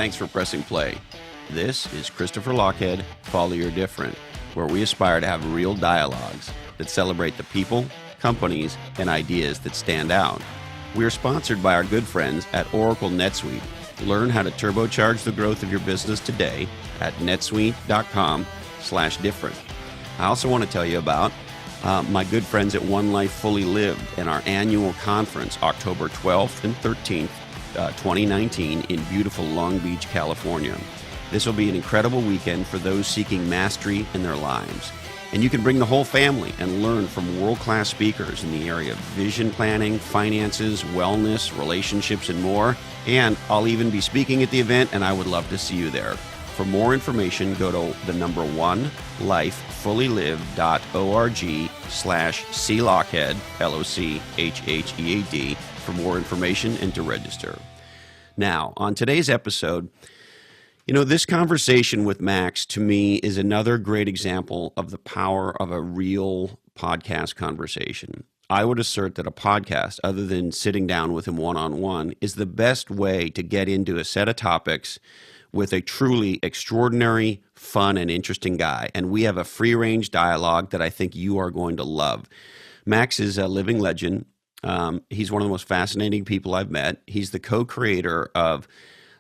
thanks for pressing play. This is Christopher Lochhead, Follow Your Different, where we aspire to have real dialogues that celebrate the people, companies, and ideas that stand out. We are sponsored by our good friends at Oracle NetSuite. Learn how to turbocharge the growth of your business today at netsuite.com/different. I also want to tell you about my good friends at One Life Fully Lived and our annual conference, October 12th and 13th, 2019 in beautiful Long Beach, California. This will be an incredible weekend for those seeking mastery in their lives. And you can bring the whole family and learn from world-class speakers in the area of vision planning, finances, wellness, relationships, and more. And I'll even be speaking at the event, and I would love to see you there. For more information, go to the number onelifefullylive.org/clochhead, Lochhead, for more information and to register. Now, on today's episode, this conversation with Max, to me, is another great example of the power of a real podcast conversation. I would assert that a podcast, other than sitting down with him one-on-one, is the best way to get into a set of topics with a truly extraordinary, fun, and interesting guy. And we have a free-range dialogue that I think you are going to love. Max is a living legend. He's one of the most fascinating people I've met. He's the co-creator of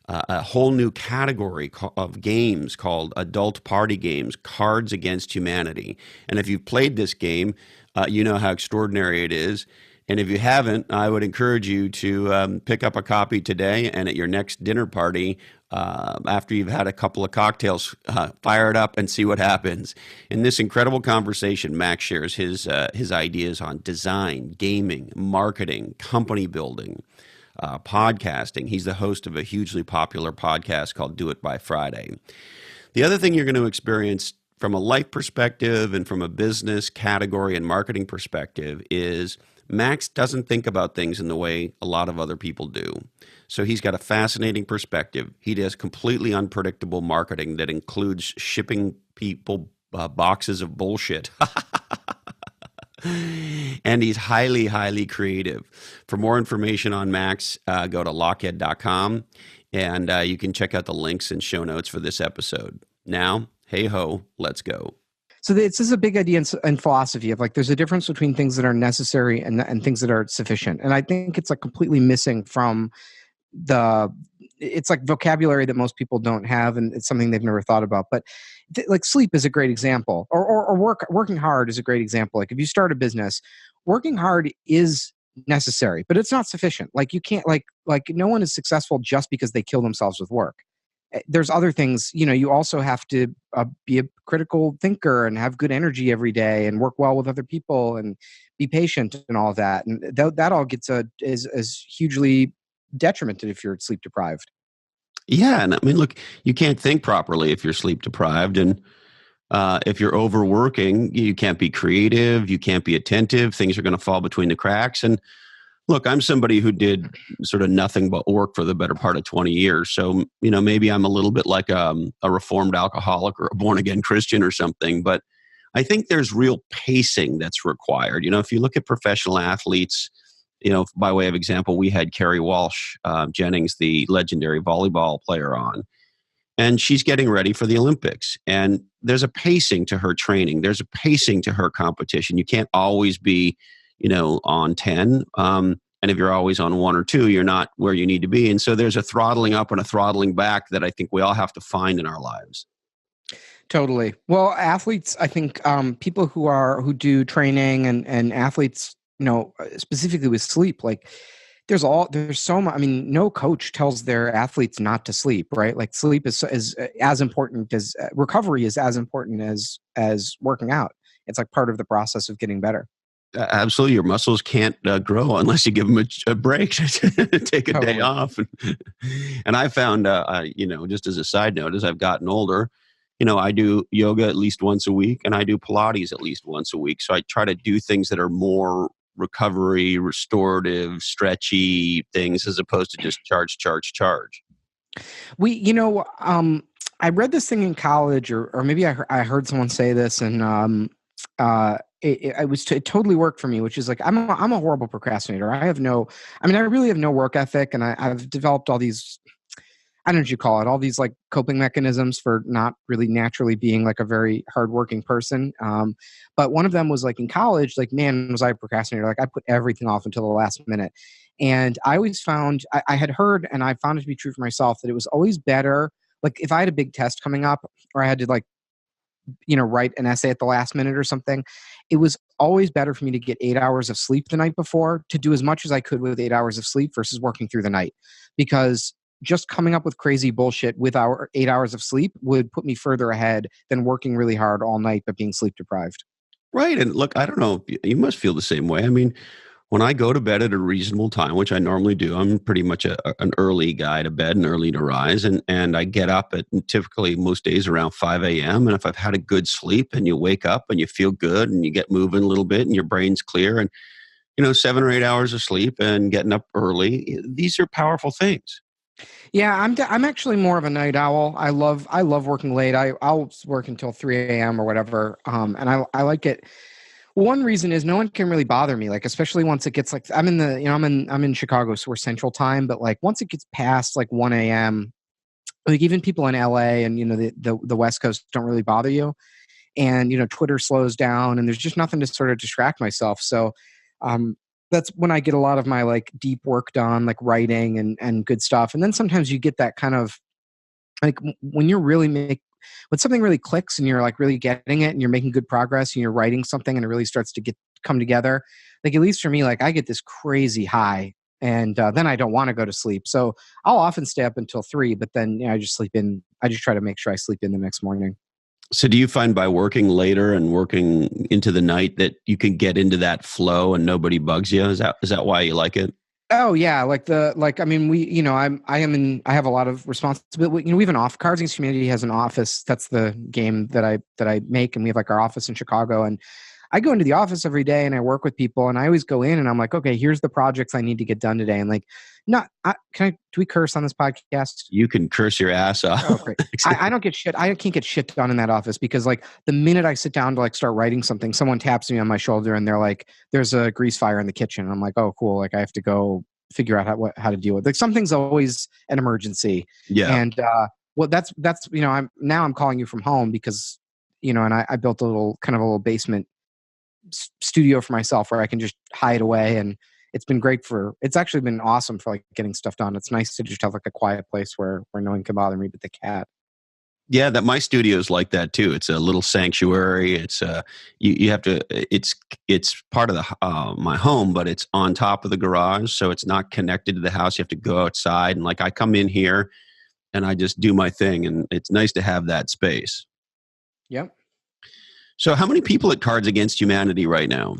a whole new category of games called adult party games, Cards Against Humanity. And if you've played this game, you know how extraordinary it is. And if you haven't, I would encourage you to pick up a copy today, and at your next dinner party, after you've had a couple of cocktails, fire it up and see what happens. In this incredible conversation, Max shares his ideas on design, gaming, marketing, company building, podcasting. He's the host of a hugely popular podcast called Do It by Friday. The other thing you're going to experience from a life perspective and from a business category and marketing perspective is Max doesn't think about things in the way a lot of other people do. So he's got a fascinating perspective. He does completely unpredictable marketing that includes shipping people boxes of bullshit. And he's highly, highly creative. For more information on Max, go to lochhead.com, and you can check out the links and show notes for this episode. Now, hey ho, let's go. So this is a big idea in philosophy of there's a difference between things that are necessary and things that are sufficient. And I think it's completely missing from it's vocabulary that most people don't have, and it's something they've never thought about. But sleep is a great example, or working hard is a great example. If you start a business, working hard is necessary, but it's not sufficient. You can't no one is successful just because they kill themselves with work. There's other things, you also have to be a critical thinker and have good energy every day and work well with other people and be patient and all of that. And that all is hugely detrimented if you're sleep deprived. Yeah. And I mean, look, you can't think properly if you're sleep deprived. And if you're overworking, you can't be creative. You can't be attentive. Things are going to fall between the cracks. And look, I'm somebody who did sort of nothing but work for the better part of 20 years. So, maybe I'm a little bit like a reformed alcoholic or a born-again Christian or something. But I think there's real pacing that's required. If you look at professional athletes, by way of example, we had Carrie Walsh Jennings, the legendary volleyball player, on. And she's getting ready for the Olympics. And there's a pacing to her training. There's a pacing to her competition. You can't always be on 10. And if you're always on 1 or 2, you're not where you need to be. And so there's a throttling up and a throttling back that I think we all have to find in our lives. Totally. Well, athletes, I think people who do training and athletes, specifically with sleep, there's so much. I mean, no coach tells their athletes not to sleep, right? Sleep is as important as recovery is as important as working out. It's part of the process of getting better. Absolutely. Your muscles can't grow unless you give them a break, take a day off. And I found, just as a side note, as I've gotten older, I do yoga at least once a week and I do Pilates at least once a week. So I try to do things that are more recovery, restorative, stretchy things as opposed to just charge. I read this thing in college or maybe I heard someone say this and it totally worked for me, which is I'm a horrible procrastinator. I really have no work ethic, and I've developed all these I don't know what you call it, all these like coping mechanisms for not really naturally being like a very hardworking person. But one of them was like in college, like, man, was I a procrastinator. Like I put everything off until the last minute. And I always found, I had heard, and I found it to be true for myself, that it was always better. Like if I had a big test coming up or I had to like, write an essay at the last minute or something, it was always better for me to get 8 hours of sleep the night before to do as much as I could with 8 hours of sleep versus working through the night. Because just coming up with crazy bullshit with our 8 hours of sleep would put me further ahead than working really hard all night but being sleep deprived. Right. And look, I don't know, you must feel the same way. I mean, when I go to bed at a reasonable time, which I normally do, I'm pretty much an early guy to bed and early to rise. And I get up at typically most days around 5 a.m. And if I've had a good sleep and you wake up and you feel good and you get moving a little bit and your brain's clear and, 7 or 8 hours of sleep and getting up early, these are powerful things. Yeah, I'm actually more of a night owl. I love working late. I'll work until 3 a.m. or whatever. And I like it. One reason is no one can really bother me, like especially once it gets like I'm in Chicago, so we're Central Time, but like once it gets past like 1 a.m., like even people in LA and the West Coast don't really bother you, and Twitter slows down, and there's just nothing to sort of distract myself. So um, that's when I get a lot of my like deep work done, like writing and good stuff. And then sometimes you get that kind of like when you're really when something really clicks and you're like really getting it and you're making good progress and you're writing something and it really starts to come together, like at least for me, like I get this crazy high, and then I don't want to go to sleep, so I'll often stay up until 3, but then I just sleep in. I just try to make sure I sleep in the next morning. So do you find by working later and working into the night that you can get into that flow and nobody bugs you? Is that why you like it? Oh yeah, I mean we I have a lot of responsibility. We have an off Cards Against Humanity has an office. That's the game that I make, and we have like our office in Chicago, and I go into the office every day and I work with people, and I always go in and I'm like, okay, here's the projects I need to get done today, and like do we curse on this podcast? You can curse your ass off. Oh, great. I don't get shit. I can't get shit done in that office because like the minute I sit down to like start writing something, someone taps me on my shoulder and they're like, there's a grease fire in the kitchen. And I'm like, oh, cool. Like I have to go figure out how to deal with it. Like something's always an emergency. Yeah. And well, that's, I'm calling you from home because, and I built a little basement studio for myself where I can just hide away, and it's actually been awesome for like getting stuff done. It's nice to just have like a quiet place where no one can bother me but the cat. Yeah, that my studio is like that too. It's a little sanctuary. It's you have to. It's part of the my home, but it's on top of the garage, so it's not connected to the house. You have to go outside, and like I come in here, and I just do my thing, and it's nice to have that space. Yep. So, how many people at Cards Against Humanity right now?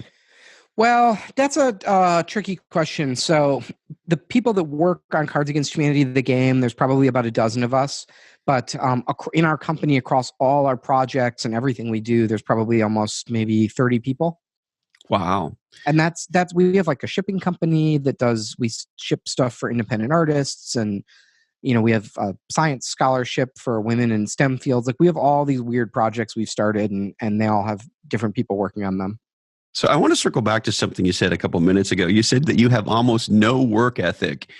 Well, that's a tricky question. So the people that work on Cards Against Humanity, the game, there's probably about a dozen of us. But in our company, across all our projects and everything we do, there's probably almost maybe 30 people. Wow. And that's we have like a shipping company we ship stuff for independent artists, and we have a science scholarship for women in STEM fields. Like we have all these weird projects we've started, and they all have different people working on them. So I want to circle back to something you said a couple minutes ago. You said that you have almost no work ethic.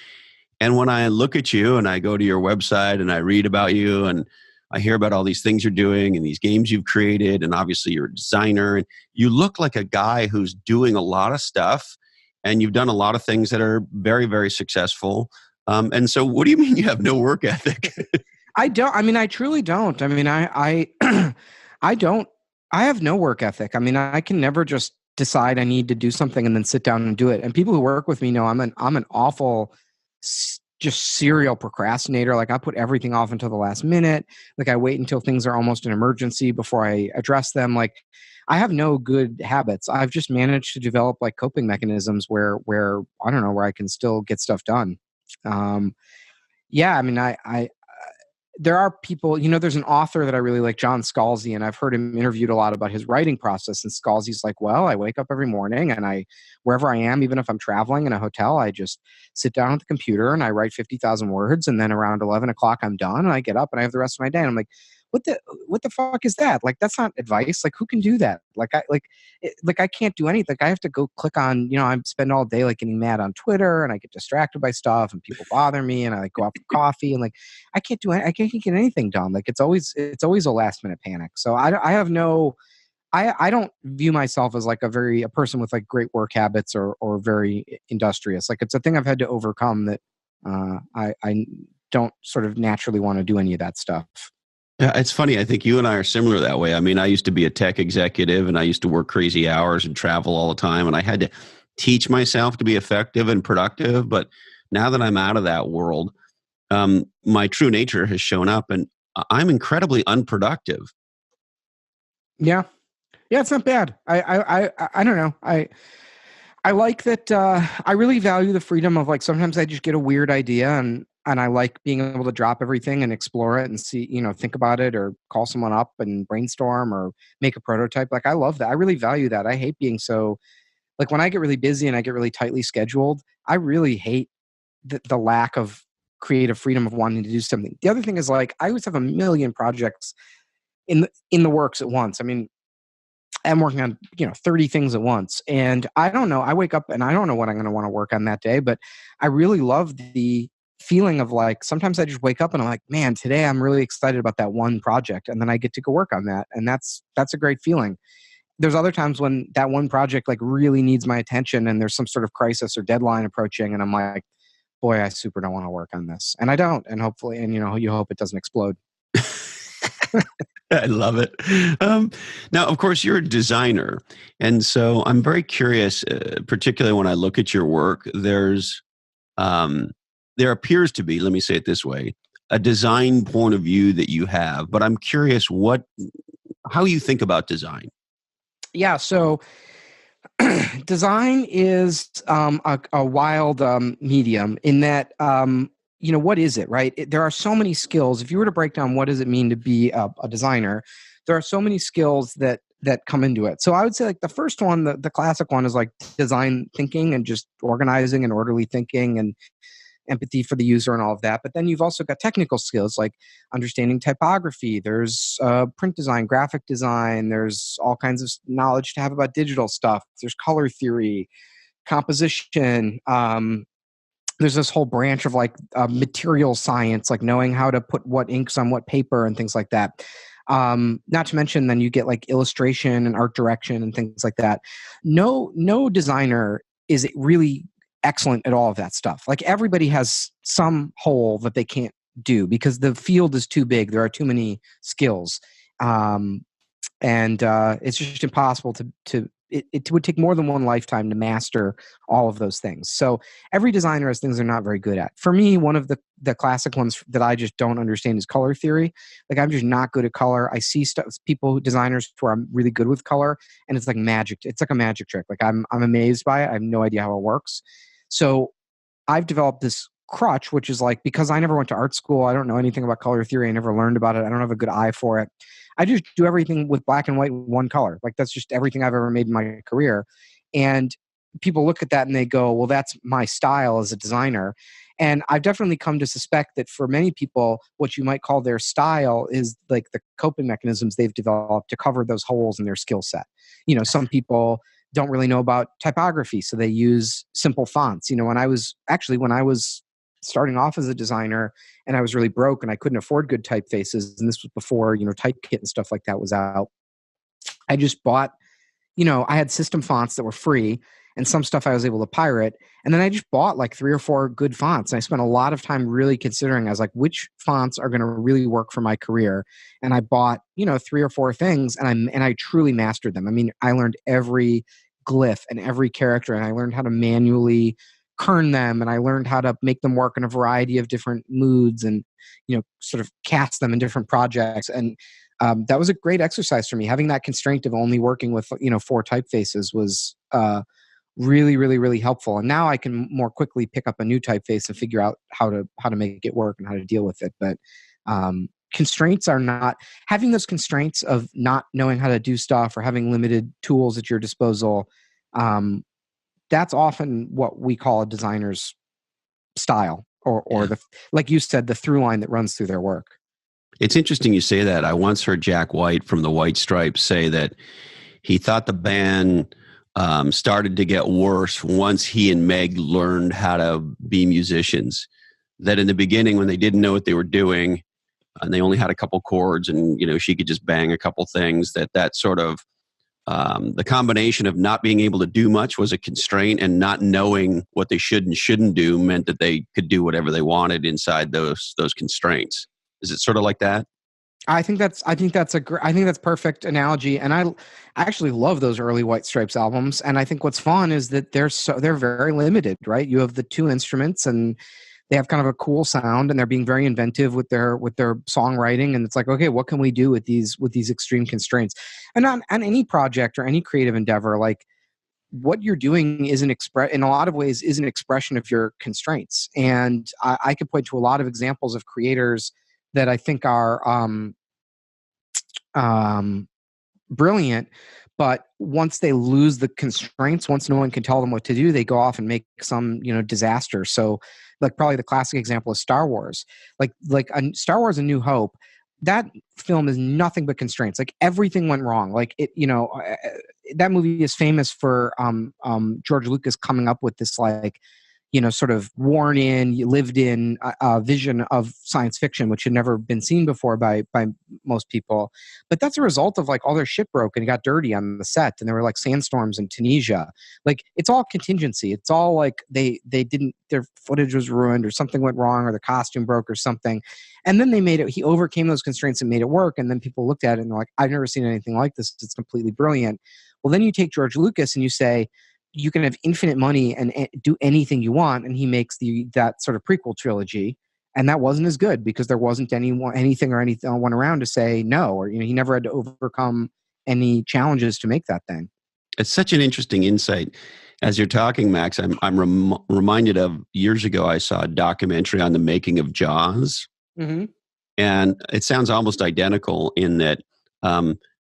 And when I look at you and I go to your website and I read about you and I hear about all these things you're doing and these games you've created, and obviously you're a designer, and you look like a guy who's doing a lot of stuff, and you've done a lot of things that are very, very successful. And so what do you mean you have no work ethic? I don't. I mean, I truly don't. I mean, I don't. I have no work ethic. I mean, I can never just decide I need to do something and then sit down and do it. And people who work with me know I'm an awful, just serial procrastinator. Like I put everything off until the last minute. Like I wait until things are almost an emergency before I address them. Like I have no good habits. I've just managed to develop like coping mechanisms where I don't know, where I can still get stuff done. Yeah, I mean, there are people, there's an author that I really like, John Scalzi, and I've heard him interviewed a lot about his writing process. And Scalzi's like, well, I wake up every morning and wherever I am, even if I'm traveling in a hotel, I just sit down at the computer and I write 50,000 words. And then around 11 o'clock, I'm done and I get up and I have the rest of my day. And I'm like, what the what the fuck is that? Like, that's not advice. Like, who can do that? Like I can't do anything. Like, I have to go click on, I spend all day like getting mad on Twitter, and I get distracted by stuff, and people bother me, and I like go out for coffee, and like I can't get anything done. Like, it's always a last minute panic. So I have no, I don't view myself as like a person with like great work habits or very industrious. Like, it's a thing I've had to overcome, that I don't sort of naturally want to do any of that stuff. Yeah, it's funny. I think you and I are similar that way. I mean, I used to be a tech executive and I used to work crazy hours and travel all the time. And I had to teach myself to be effective and productive. But now that I'm out of that world, my true nature has shown up and I'm incredibly unproductive. Yeah. Yeah, it's not bad. I don't know. I like that. I really value the freedom of, like, sometimes I just get a weird idea, and I like being able to drop everything and explore it and see, think about it, or call someone up and brainstorm, or make a prototype. Like, I love that. I really value that. I hate being so, like, when I get really busy and I get really tightly scheduled, I really hate the lack of creative freedom of wanting to do something. The other thing is, like, I always have a million projects in the works at once. I mean, I'm working on, 30 things at once. And I don't know, I wake up and I don't know what I'm going to want to work on that day, but I really love the feeling of, like, sometimes I just wake up and I'm like, man, today I'm really excited about that one project. And then I get to go work on that. And that's a great feeling. There's other times when that one project, like, really needs my attention, and there's some sort of crisis or deadline approaching. And I'm like, boy, I super don't want to work on this. And I don't. And hopefully, and you hope it doesn't explode. I love it. Now, of course, you're a designer. And so I'm very curious, particularly when I look at your work, there appears to be, let me say it this way, a design point of view that you have. But I'm curious how you think about design. Yeah. So design is a wild medium, in that, what is it, right? There are so many skills. If you were to break down what does it mean to be a designer, there are so many skills that come into it. So I would say, like, the first one, the classic one, is like design thinking, and just organizing and orderly thinking, and empathy for the user and all of that. But then you've also got technical skills like understanding typography. There's print design, graphic design. There's all kinds of knowledge to have about digital stuff. There's color theory, composition. There's this whole branch of, like, material science, like knowing how to put what inks on what paper and things like that. Not to mention, then you get like illustration and art direction and things like that. No designer is really excellent at all of that stuff. Like, everybody has some hole that they can't do because the field is too big. There are too many skills. And it's just impossible it would take more than one lifetime to master all of those things. So every designer has things they're not very good at. For me, one of the classic ones that I just don't understand is color theory. Like, I'm just not good at color. I see designers who are really good with color, and it's like magic. It's like a magic trick. Like, I'm amazed by it. I have no idea how it works. So I've developed this crutch, which is, like, because I never went to art school, I don't know anything about color theory. I never learned about it. I don't have a good eye for it. I just do everything with black and white, one color. Like, that's just everything I've ever made in my career. And people look at that and they go, well, that's my style as a designer. And I've definitely come to suspect that for many people, what you might call their style is like the coping mechanisms they've developed to cover those holes in their skill set. Some people don't really know about typography, so they use simple fonts. When I was starting off as a designer and I was really broke and I couldn't afford good typefaces, and this was before, Typekit and stuff like that was out, I just bought, I had system fonts that were free, and some stuff I was able to pirate. And then I just bought like 3 or 4 good fonts. And I spent a lot of time really considering, I was like, which fonts are going to really work for my career? And I bought, 3 or 4 things, and I truly mastered them. I mean, I learned every glyph and every character, and I learned how to manually kern them, and I learned how to make them work in a variety of different moods, and sort of cast them in different projects. And that was a great exercise for me. Having that constraint of only working with 4 typefaces was really, really, really helpful. And now I can more quickly pick up a new typeface and figure out how to make it work and how to deal with it. But constraints are not having those constraints of not knowing how to do stuff or having limited tools at your disposal. That's often what we call a designer's style, or Yeah. like you said, the through line that runs through their work. It's interesting you say that. I once heard Jack White from the White Stripes say that he thought the band started to get worse once he and Meg learned how to be musicians. That in the beginning, when they didn't know what they were doing, and they only had a couple chords, and she could just bang a couple things, that sort of the combination of not being able to do much was a constraint, and not knowing what they should and shouldn't do meant that they could do whatever they wanted inside those constraints. Is it sort of like that? I think that's perfect analogy, and I actually love those early White Stripes albums. And I think what's fun is that they're very limited, right? You have the two instruments, and they have kind of a cool sound, and they're being very inventive with their songwriting. And it's like, okay, what can we do with these extreme constraints? And on any project or any creative endeavor, like what you're doing is in a lot of ways is an expression of your constraints. And I could point to a lot of examples of creators that I think are brilliant, but once they lose the constraints, once no one can tell them what to do, they go off and make some disaster. So, like, probably the classic example is Star Wars. Like Star Wars: A New Hope. That film is nothing but constraints. Like, everything went wrong. Like, that movie is famous for George Lucas coming up with this, like, sort of worn in, lived in vision of science fiction, which had never been seen before by most people. But that's a result of, like, all their shit broke and got dirty on the set, and there were, like, sandstorms in Tunisia. Like, it's all contingency. It's all like their footage was ruined, or something went wrong, or the costume broke or something. And then he overcame those constraints and made it work. And then people looked at it and they're like, I've never seen anything like this. It's completely brilliant. Well, then you take George Lucas and you say, you can have infinite money and do anything you want, and he makes that sort of prequel trilogy, and that wasn't as good because there wasn't anything around to say no, or he never had to overcome any challenges to make that thing. It's such an interesting insight. As you're talking, Max, I'm reminded of years ago I saw a documentary on the making of Jaws, mm-hmm. and it sounds almost identical in that.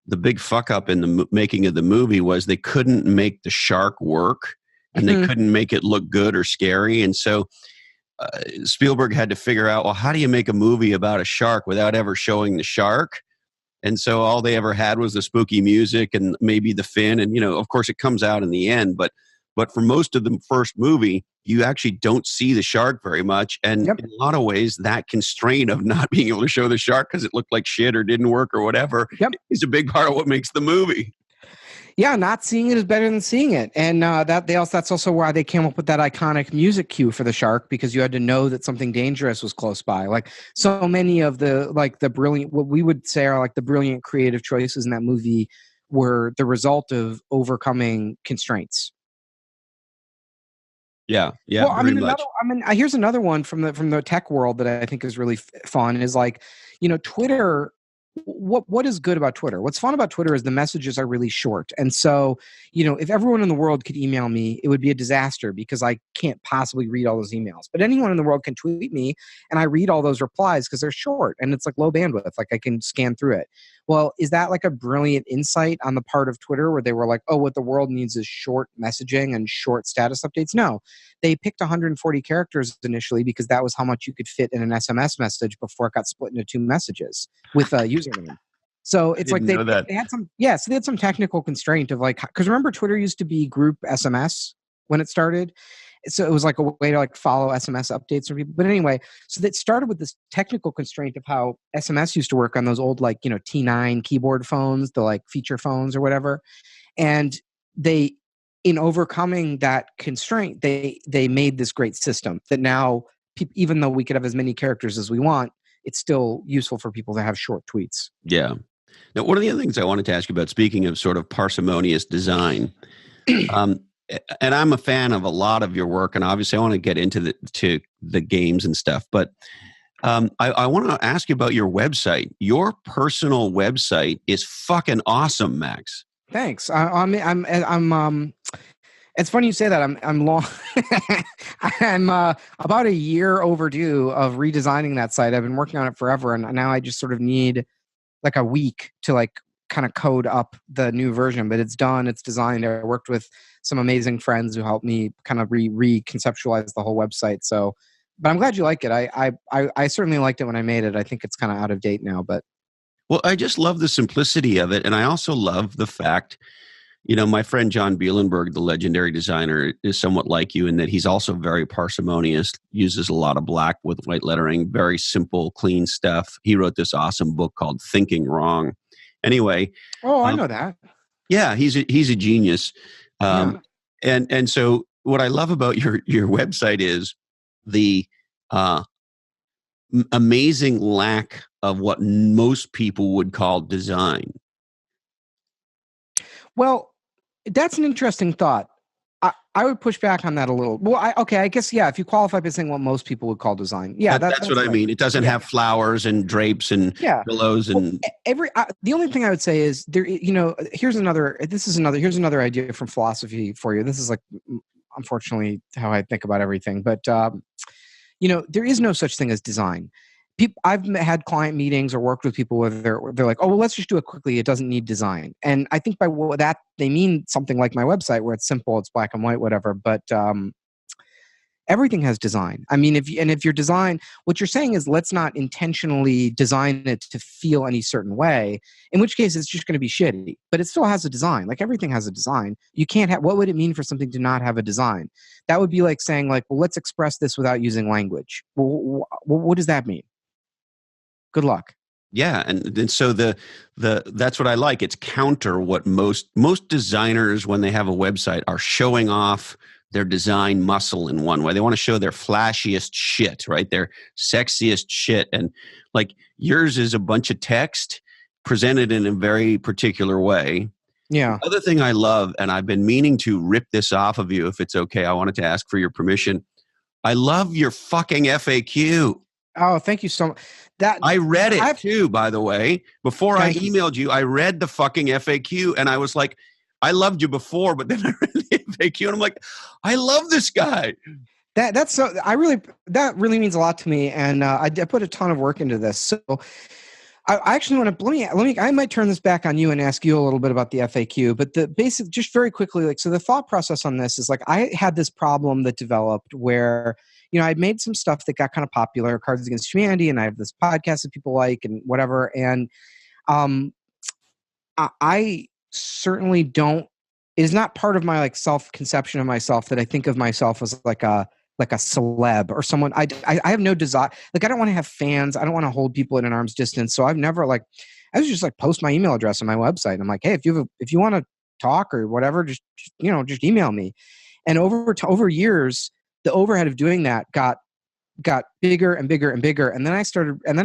The big fuck up in the making of the movie was they couldn't make the shark work, and they couldn't make it look good or scary. And so Spielberg had to figure out, well, how do you make a movie about a shark without ever showing the shark? And so all they ever had was the spooky music and maybe the fin. And, of course it comes out in the end, but for most of the first movie, you actually don't see the shark very much. And Yep. In a lot of ways, that constraint of not being able to show the shark because it looked like shit or didn't work or whatever is a big part of what makes the movie. Yeah, not seeing it is better than seeing it. And that's also why they came up with that iconic music cue for the shark, because you had to know that something dangerous was close by. Like, so many of the brilliant, what we would say are like the brilliant creative choices in that movie were the result of overcoming constraints. Yeah. Well, here's another one from the tech world that I think is really fun. Is like, Twitter. What is good about Twitter? What's fun about Twitter is the messages are really short. And so, if everyone in the world could email me, it would be a disaster because I can't possibly read all those emails. But anyone in the world can tweet me, and I read all those replies because they're short and it's like low bandwidth. Like, I can scan through it. Well, is that like a brilliant insight on the part of Twitter where they were like, oh, what the world needs is short messaging and short status updates? No, they picked 140 characters initially because that was how much you could fit in an SMS message before it got split into two messages with a username. So it's like they had some technical constraint of, like, because remember Twitter used to be group SMS when it started. So it was like a way to, like, follow SMS updates from people. But anyway, so that started with this technical constraint of how SMS used to work on those old, like, T9 keyboard phones, the, like, feature phones or whatever. And they, in overcoming that constraint, they made this great system that now, even though we could have as many characters as we want, it's still useful for people to have short tweets. Yeah. Now, one of the other things I wanted to ask you about, speaking of sort of parsimonious design, and I'm a fan of a lot of your work, and obviously I want to get into the games and stuff, but I want to ask you about your website. Your personal website is fucking awesome, Max. Thanks. It's funny you say that. I'm long. I'm about a year overdue of redesigning that site. I've been working on it forever, and now I just sort of need like a week to, like, kind of code up the new version. But it's done. It's designed. I worked with some amazing friends who helped me kind of reconceptualize the whole website. So But I'm glad you like it. I certainly liked it when I made it. I think it's kind of out of date now, but Well, I just love the simplicity of it. And I also love the fact, my friend John Bielenberg, the legendary designer, is somewhat like you in that he's also very parsimonious, uses a lot of black with white lettering, very simple, clean stuff. He wrote this awesome book called Thinking Wrong. Anyway, I know that. yeah, he's a genius. Yeah. And so what I love about your website is the uh, amazing lack of what most people would call design. Well, that's an interesting thought. I would push back on that a little. Well, I guess, yeah, if you qualify by saying what most people would call design. Yeah, That's what I right. mean. It doesn't have flowers and drapes and pillows and the only thing I would say is there, here's another idea from philosophy for you. This is like, unfortunately, how I think about everything. But, there is no such thing as design. I've had client meetings or worked with people where they're like, oh, well, let's just do it quickly. It doesn't need design. And I think by that, they mean something like my website where it's simple, it's black and white, whatever. But everything has design. I mean, if your design, what you're saying is let's not intentionally design it to feel any certain way, in which case it's just going to be shitty, but it still has a design. Like everything has a design. You can't have, what would it mean for something to not have a design? That would be like saying like, well, let's express this without using language. Well, what does that mean? Good luck. yeah, and so the that's what I like. It's counter what most designers when they have a website are showing off their design muscle in one way. They want to show their flashiest shit, right? Their sexiest shit. And like yours is a bunch of text presented in a very particular way. Yeah. The other thing I love, and I've been meaning to rip this off of you if it's okay, I wanted to ask for your permission. I love your fucking FAQ. Oh, thank you so much. I read it too, by the way. Before I emailed you, I read the fucking FAQ and I was like, I loved you before, but then I read the FAQ and I'm like, I love this guy. That really means a lot to me. And I put a ton of work into this. So I actually want to, I might turn this back on you and ask you a little bit about the FAQ, but the basic, just very quickly, so the thought process on this is like, I had this problem that developed where, I'd made some stuff that got kind of popular, Cards Against Humanity, and I have this podcast that people like and whatever. And I certainly don't, it is not part of my like self-conception of myself that I think of myself as like a celeb or someone. I have no desire. Like, I don't want to have fans. I don't want to hold people at an arm's distance. So I've never I was just like post my email address on my website. And I'm like, hey, if you want to talk or whatever, just email me. And over years, the overhead of doing that got bigger and bigger and bigger. And then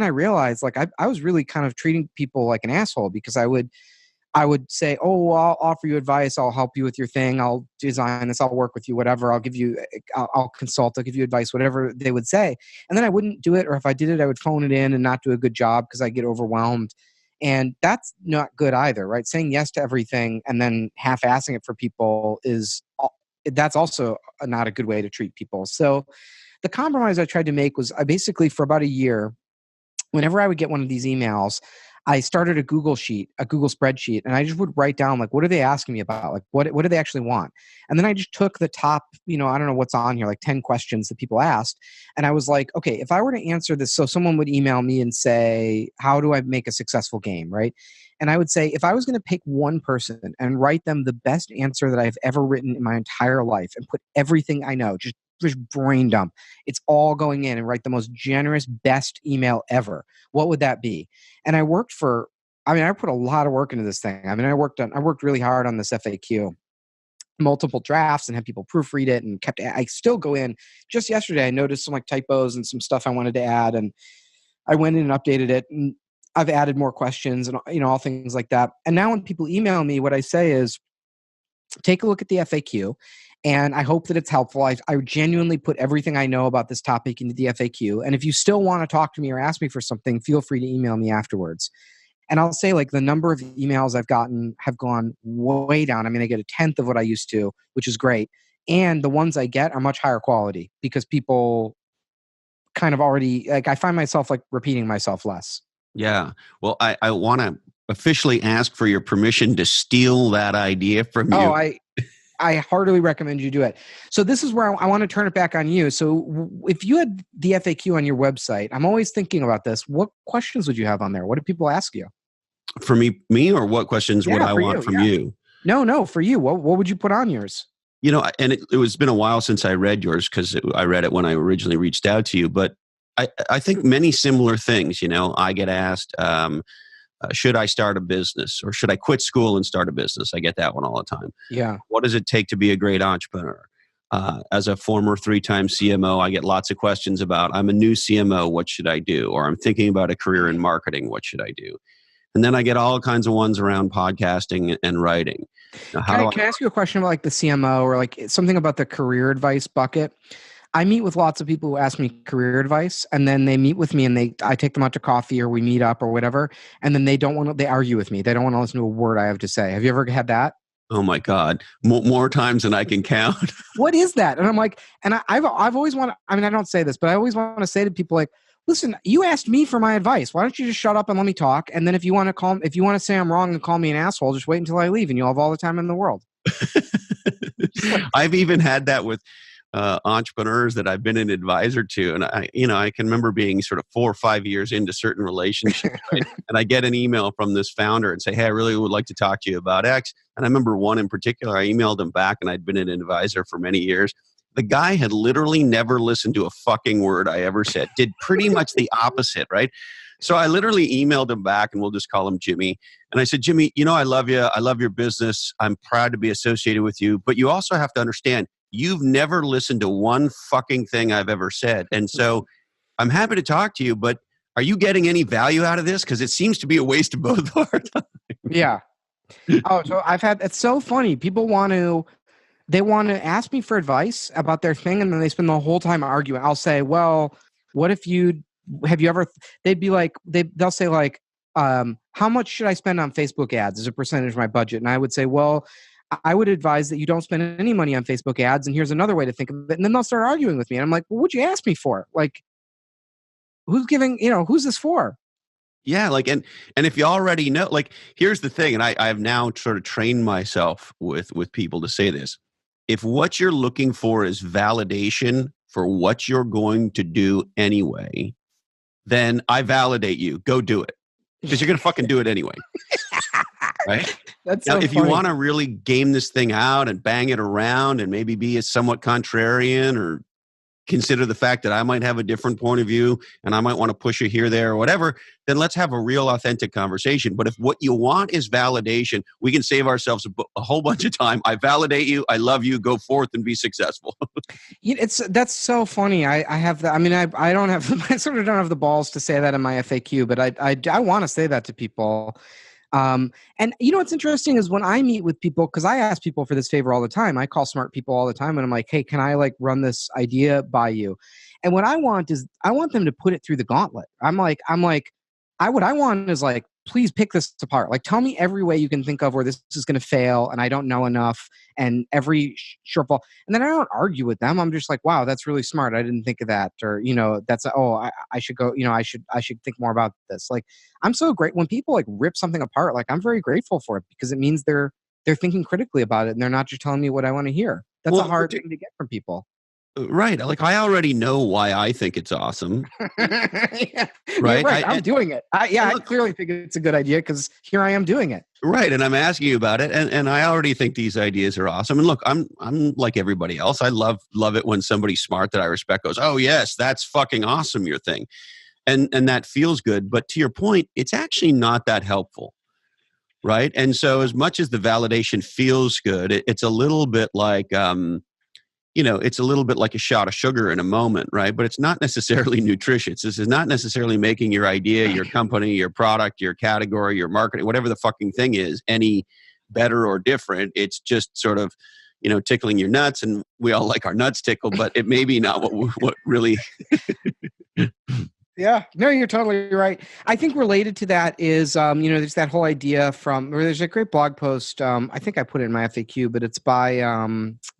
I realized like I was really kind of treating people like an asshole because I would say, oh, well, I'll offer you advice. I'll help you with your thing. I'll design this. I'll work with you, whatever. I'll consult. I'll give you advice, whatever they would say. And then I wouldn't do it. Or if I did it, I would phone it in and not do a good job because I get overwhelmed. And that's not good either, right? Saying yes to everything and then half-assing it for people that's also not a good way to treat people. So the compromise I tried to make was I basically, for about a year, whenever I would get one of these emails, I started a Google spreadsheet, and I just would write down, like, what are they asking me about? Like, what do they actually want? And then I just took the top, I don't know what's on here, like 10 questions that people asked. And I was like, okay, if I were to answer this, so someone would email me and say, how do I make a successful game, right? And I would say, if I was going to pick one person and write them the best answer that I've ever written in my entire life and put everything I know, just brain dump, it's all going in and write the most generous, best email ever, what would that be? And I put a lot of work into this thing. I worked really hard on this FAQ, multiple drafts, and had people proofread it, and I still go in. Just yesterday, I noticed some like typos and some stuff I wanted to add, and I went in and updated it, and I've added more questions and all things like that. And now when people email me, what I say is, take a look at the FAQ, and I hope that it's helpful. I genuinely put everything I know about this topic into the FAQ. And if you still want to talk to me or ask me for something, feel free to email me afterwards. And I'll say, like, the number of emails I've gotten have gone way down. I mean, I get a tenth of what I used to, which is great. And the ones I get are much higher quality because people kind of already, like, I find myself like repeating myself less. Yeah. Well, I want to officially ask for your permission to steal that idea from you. Oh, I heartily recommend you do it. So this is where I want to turn it back on you. So if you had the FAQ on your website, I'm always thinking about this. What questions would you have on there? What do people ask you? For me, or what questions would I For want you. from you? No, for you. What would you put on yours? And it was been a while since I read yours because I read it when I originally reached out to you. But I think many similar things. I get asked, should I start a business or should I quit school and start a business? I get that one all the time. Yeah. What does it take to be a great entrepreneur? As a former 3-time CMO, I get lots of questions about, I'm a new CMO, what should I do? Or I'm thinking about a career in marketing, what should I do? And then I get all kinds of ones around podcasting and writing. Now, Can I ask you a question about like the CMO or like something about the career advice bucket? I meet with lots of people who ask me career advice, and then they meet with me and I take them out to coffee or we meet up or whatever, and then they argue with me. They don't want to listen to a word I have to say. Have you ever had that? Oh my God, more times than I can count. What is that? And I'm like, and I've always want to, I mean, I don't say this, but I always want to say to people like, listen, you asked me for my advice. Why don't you just shut up and let me talk? And then if you want to say I'm wrong and call me an asshole, just wait until I leave and you'll have all the time in the world. I've even had that with entrepreneurs that I've been an advisor to. And I can remember being sort of 4 or 5 years into certain relationships, right? And I get an email from this founder and say, hey, I really would like to talk to you about X. And I remember one in particular, I emailed him back and I'd been an advisor for many years. The guy had literally never listened to a fucking word I ever said, did pretty much the opposite, right? So I literally emailed him back, and we'll just call him Jimmy. And I said, Jimmy, I love you. I love your business. I'm proud to be associated with you. But you also have to understand, you've never listened to one fucking thing I've ever said. And so I'm happy to talk to you, but are you getting any value out of this? Because it seems to be a waste of both our time. Yeah. Oh, so it's so funny. People they want to ask me for advice about their thing, and then they spend the whole time arguing. I'll say, well, what if they'd be like, they'll say like, how much should I spend on Facebook ads as a percentage of my budget? And I would say, well, I would advise that you don't spend any money on Facebook ads. And here's another way to think of it. And then they'll start arguing with me. And I'm like, well, what'd you ask me for? Like, who's this for? Yeah, and if you already know, here's the thing, and I have now sort of trained myself with people to say this. If what you're looking for is validation for what you're going to do anyway, then I validate you. Go do it. Because you're going to fucking do it anyway. Right? That's now, so if funny. you want to really game this thing out and bang it around and maybe be a somewhat contrarian or consider the fact that I might have a different point of view and I might want to push you here, there, or whatever, then let's have a real authentic conversation. But if what you want is validation, we can save ourselves a whole bunch of time. I validate you. I love you. Go forth and be successful. That's so funny. I have that. I mean, I don't have, I sort of don't have the balls to say that in my FAQ, but I want to say that to people. And what's interesting is when I meet with people, because I ask people for this favor all the time. I call smart people all the time and I'm like, hey, can I run this idea by you? And what I want is I want them to put it through the gauntlet. What I want is please pick this apart. Tell me every way you can think of where this is going to fail and I don't know enough and every shortfall. And then I don't argue with them. I'm just like, wow, that's really smart. I didn't think of that. Or, I should go, I should think more about this. I'm so great when people rip something apart. I'm very grateful for it because it means they're thinking critically about it and they're not just telling me what I want to hear. That's a hard thing to get from people. Right. I already know why I think it's awesome. Yeah. Right. Right. I'm doing it. I clearly think it's a good idea because here I am doing it. Right. And I'm asking you about it. And I already think these ideas are awesome. And look, I'm like everybody else. I love it when somebody smart that I respect goes, oh yes, that's fucking awesome, your thing. And that feels good. But to your point, it's actually not that helpful. Right. And so as much as the validation feels good, it's a little bit like, it's a little bit like a shot of sugar in a moment, right? But it's not necessarily nutritious. This is not necessarily making your idea, your company, your product, your category, your marketing, whatever the fucking thing is, any better or different. It's just sort of, tickling your nuts, and we all like our nuts tickled, but it may be not what really. Yeah, no, you're totally right. I think related to that is, there's that whole idea there's a great blog post. I think I put it in my FAQ, but it's by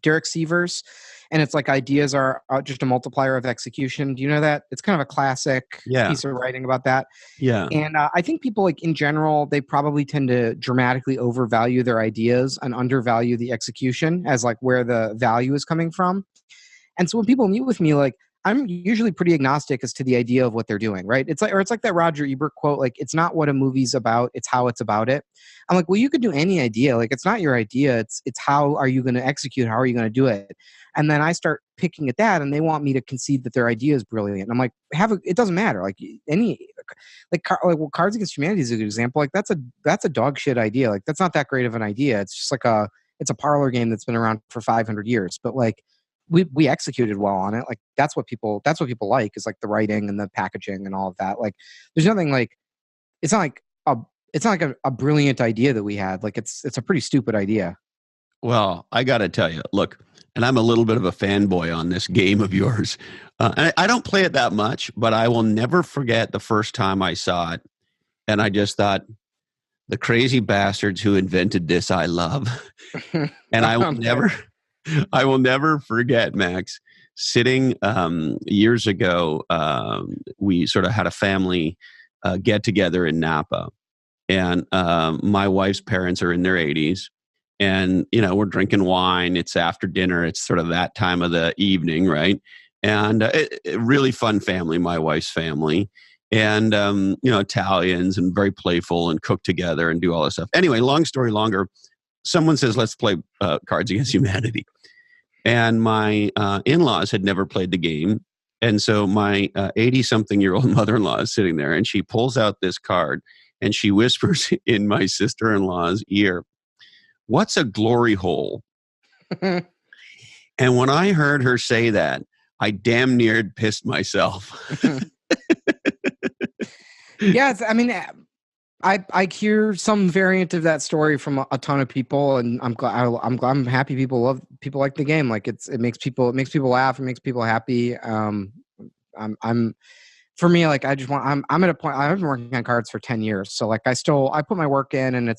Derek Sievers. and it's like ideas are just a multiplier of execution. Do you know that? It's kind of a classic Yeah. piece of writing about that. Yeah. And I think people, like, in general, they probably tend to dramatically overvalue their ideas and undervalue the execution as like where the value is coming from. And so when people meet with me, like, I'm usually pretty agnostic as to the idea of what they're doing, right? It's like that Roger Ebert quote, like, it's not what a movie's about, it's how it's about it. I'm like, well, you could do any idea. Like, it's not your idea. It's how are you going to execute? How are you going to do it? And then I start picking at that, and they want me to concede that their idea is brilliant. And I'm like, it doesn't matter. Like, any, well, Cards Against Humanity is a good example. Like, that's a dog shit idea. Like, that's not that great of an idea. It's just like it's a parlor game that's been around for 500 years. But like, we executed well on it. Like, that's what people like, is like the writing and the packaging and all of that. Like, there's nothing like, it's not like a brilliant idea that we had. Like, it's a pretty stupid idea. Well, I got to tell you, look, and I'm a little bit of a fanboy on this game of yours. And I don't play it that much, but I will never forget the first time I saw it. And I just thought, the crazy bastards who invented this, I love. And I will never forget, Max, sitting years ago. We sort of had a family get together in Napa, and my wife's parents are in their 80s, and we're drinking wine. It's after dinner. It's sort of that time of the evening, right? And really fun family, my wife's family, and Italians, and very playful, and cook together and do all this stuff. Anyway, long story longer, someone says, let's play Cards Against Humanity. And my in-laws had never played the game. And so my 80-something-year-old mother-in-law is sitting there, and she pulls out this card, and she whispers in my sister-in-law's ear, "What's a glory hole?" And when I heard her say that, I damn near pissed myself. Yeah, I mean, I hear some variant of that story from a ton of people, and I'm happy people like the game. Like, it makes people laugh, it makes people happy. I'm for me, like, I'm at a point. I've been working on cards for 10 years, so like, I put my work in, and I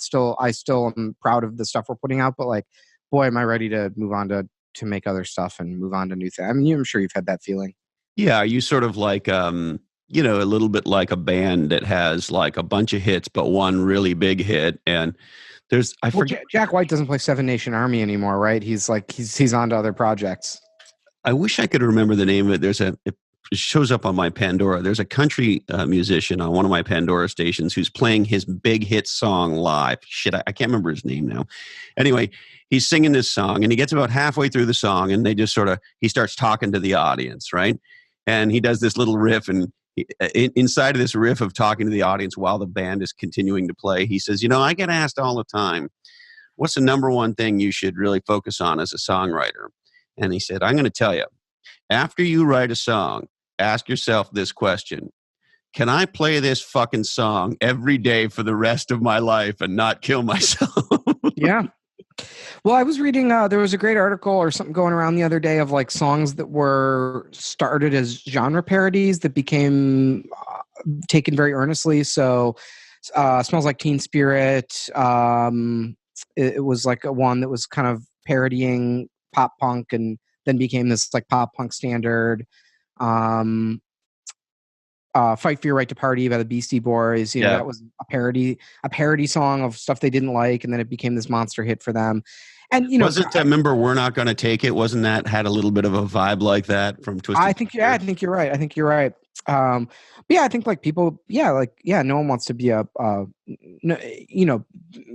still am proud of the stuff we're putting out. But like, boy, am I ready to move on to make other stuff and move on to new things. I mean, I'm sure you've had that feeling. Yeah, are you sort of like a little bit like a band that has like a bunch of hits, but one really big hit? And I forget. Jack White doesn't play Seven Nation Army anymore, right? He's on to other projects. I wish I could remember the name of it. It shows up on my Pandora. There's a country musician on one of my Pandora stations who's playing his big hit song live. Shit, I can't remember his name now. Anyway, he's singing this song, and he gets about halfway through the song, and they just he starts talking to the audience, right? And he does this little riff, and inside of this riff of talking to the audience while the band is continuing to play, he says, I get asked all the time, what's the number one thing you should really focus on as a songwriter? And he said, I'm going to tell you, after you write a song, ask yourself this question: can I play this fucking song every day for the rest of my life and not kill myself? Yeah. Well, I was reading, there was a great article or something going around the other day of like songs that were started as genre parodies that became taken very earnestly. So Smells Like Teen Spirit. It was like a one that was kind of parodying pop punk and then became this like pop punk standard. Fight for Your Right to Party by the Beastie Boys. That was a parody song of stuff they didn't like, and then it became this monster hit for them. And wasn't remember We're Not Gonna Take It? Wasn't that had a little bit of a vibe like that from Twisted? I think you're right. But yeah, I think like people, no one wants to be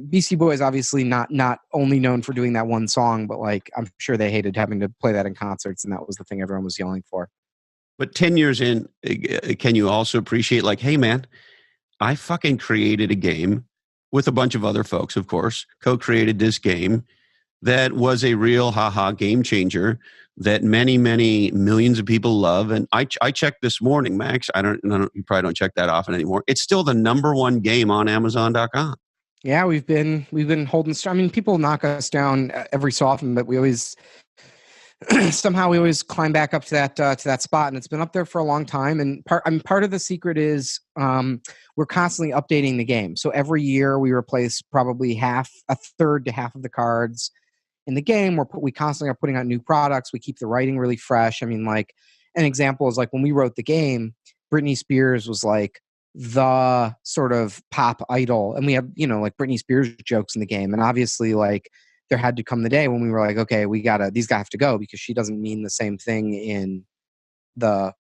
Beastie Boys obviously not only known for doing that one song, but like I'm sure they hated having to play that in concerts, and that was the thing everyone was yelling for. But 10 years in, can you also appreciate like, hey man, I fucking created a game with a bunch of other folks, of course, co-created this game that was a real game changer that many, many millions of people love. And I checked this morning, Max. You probably don't check that often anymore. It's still the number one game on Amazon.com. Yeah, we've been holding. I mean, people knock us down every so often, but we always somehow we always climb back up to that spot, and it's been up there for a long time. And part of the secret is we're constantly updating the game. So every year we replace probably a third to half of the cards. in the game. We constantly are putting out new products. We keep the writing really fresh. I mean, like an example is like when we wrote the game, Britney Spears was like the sort of pop idol, and we have, you know, like Britney Spears jokes in the game, and obviously like there had to come the day when we were like, okay, these guys have to go because she doesn't mean the same thing in the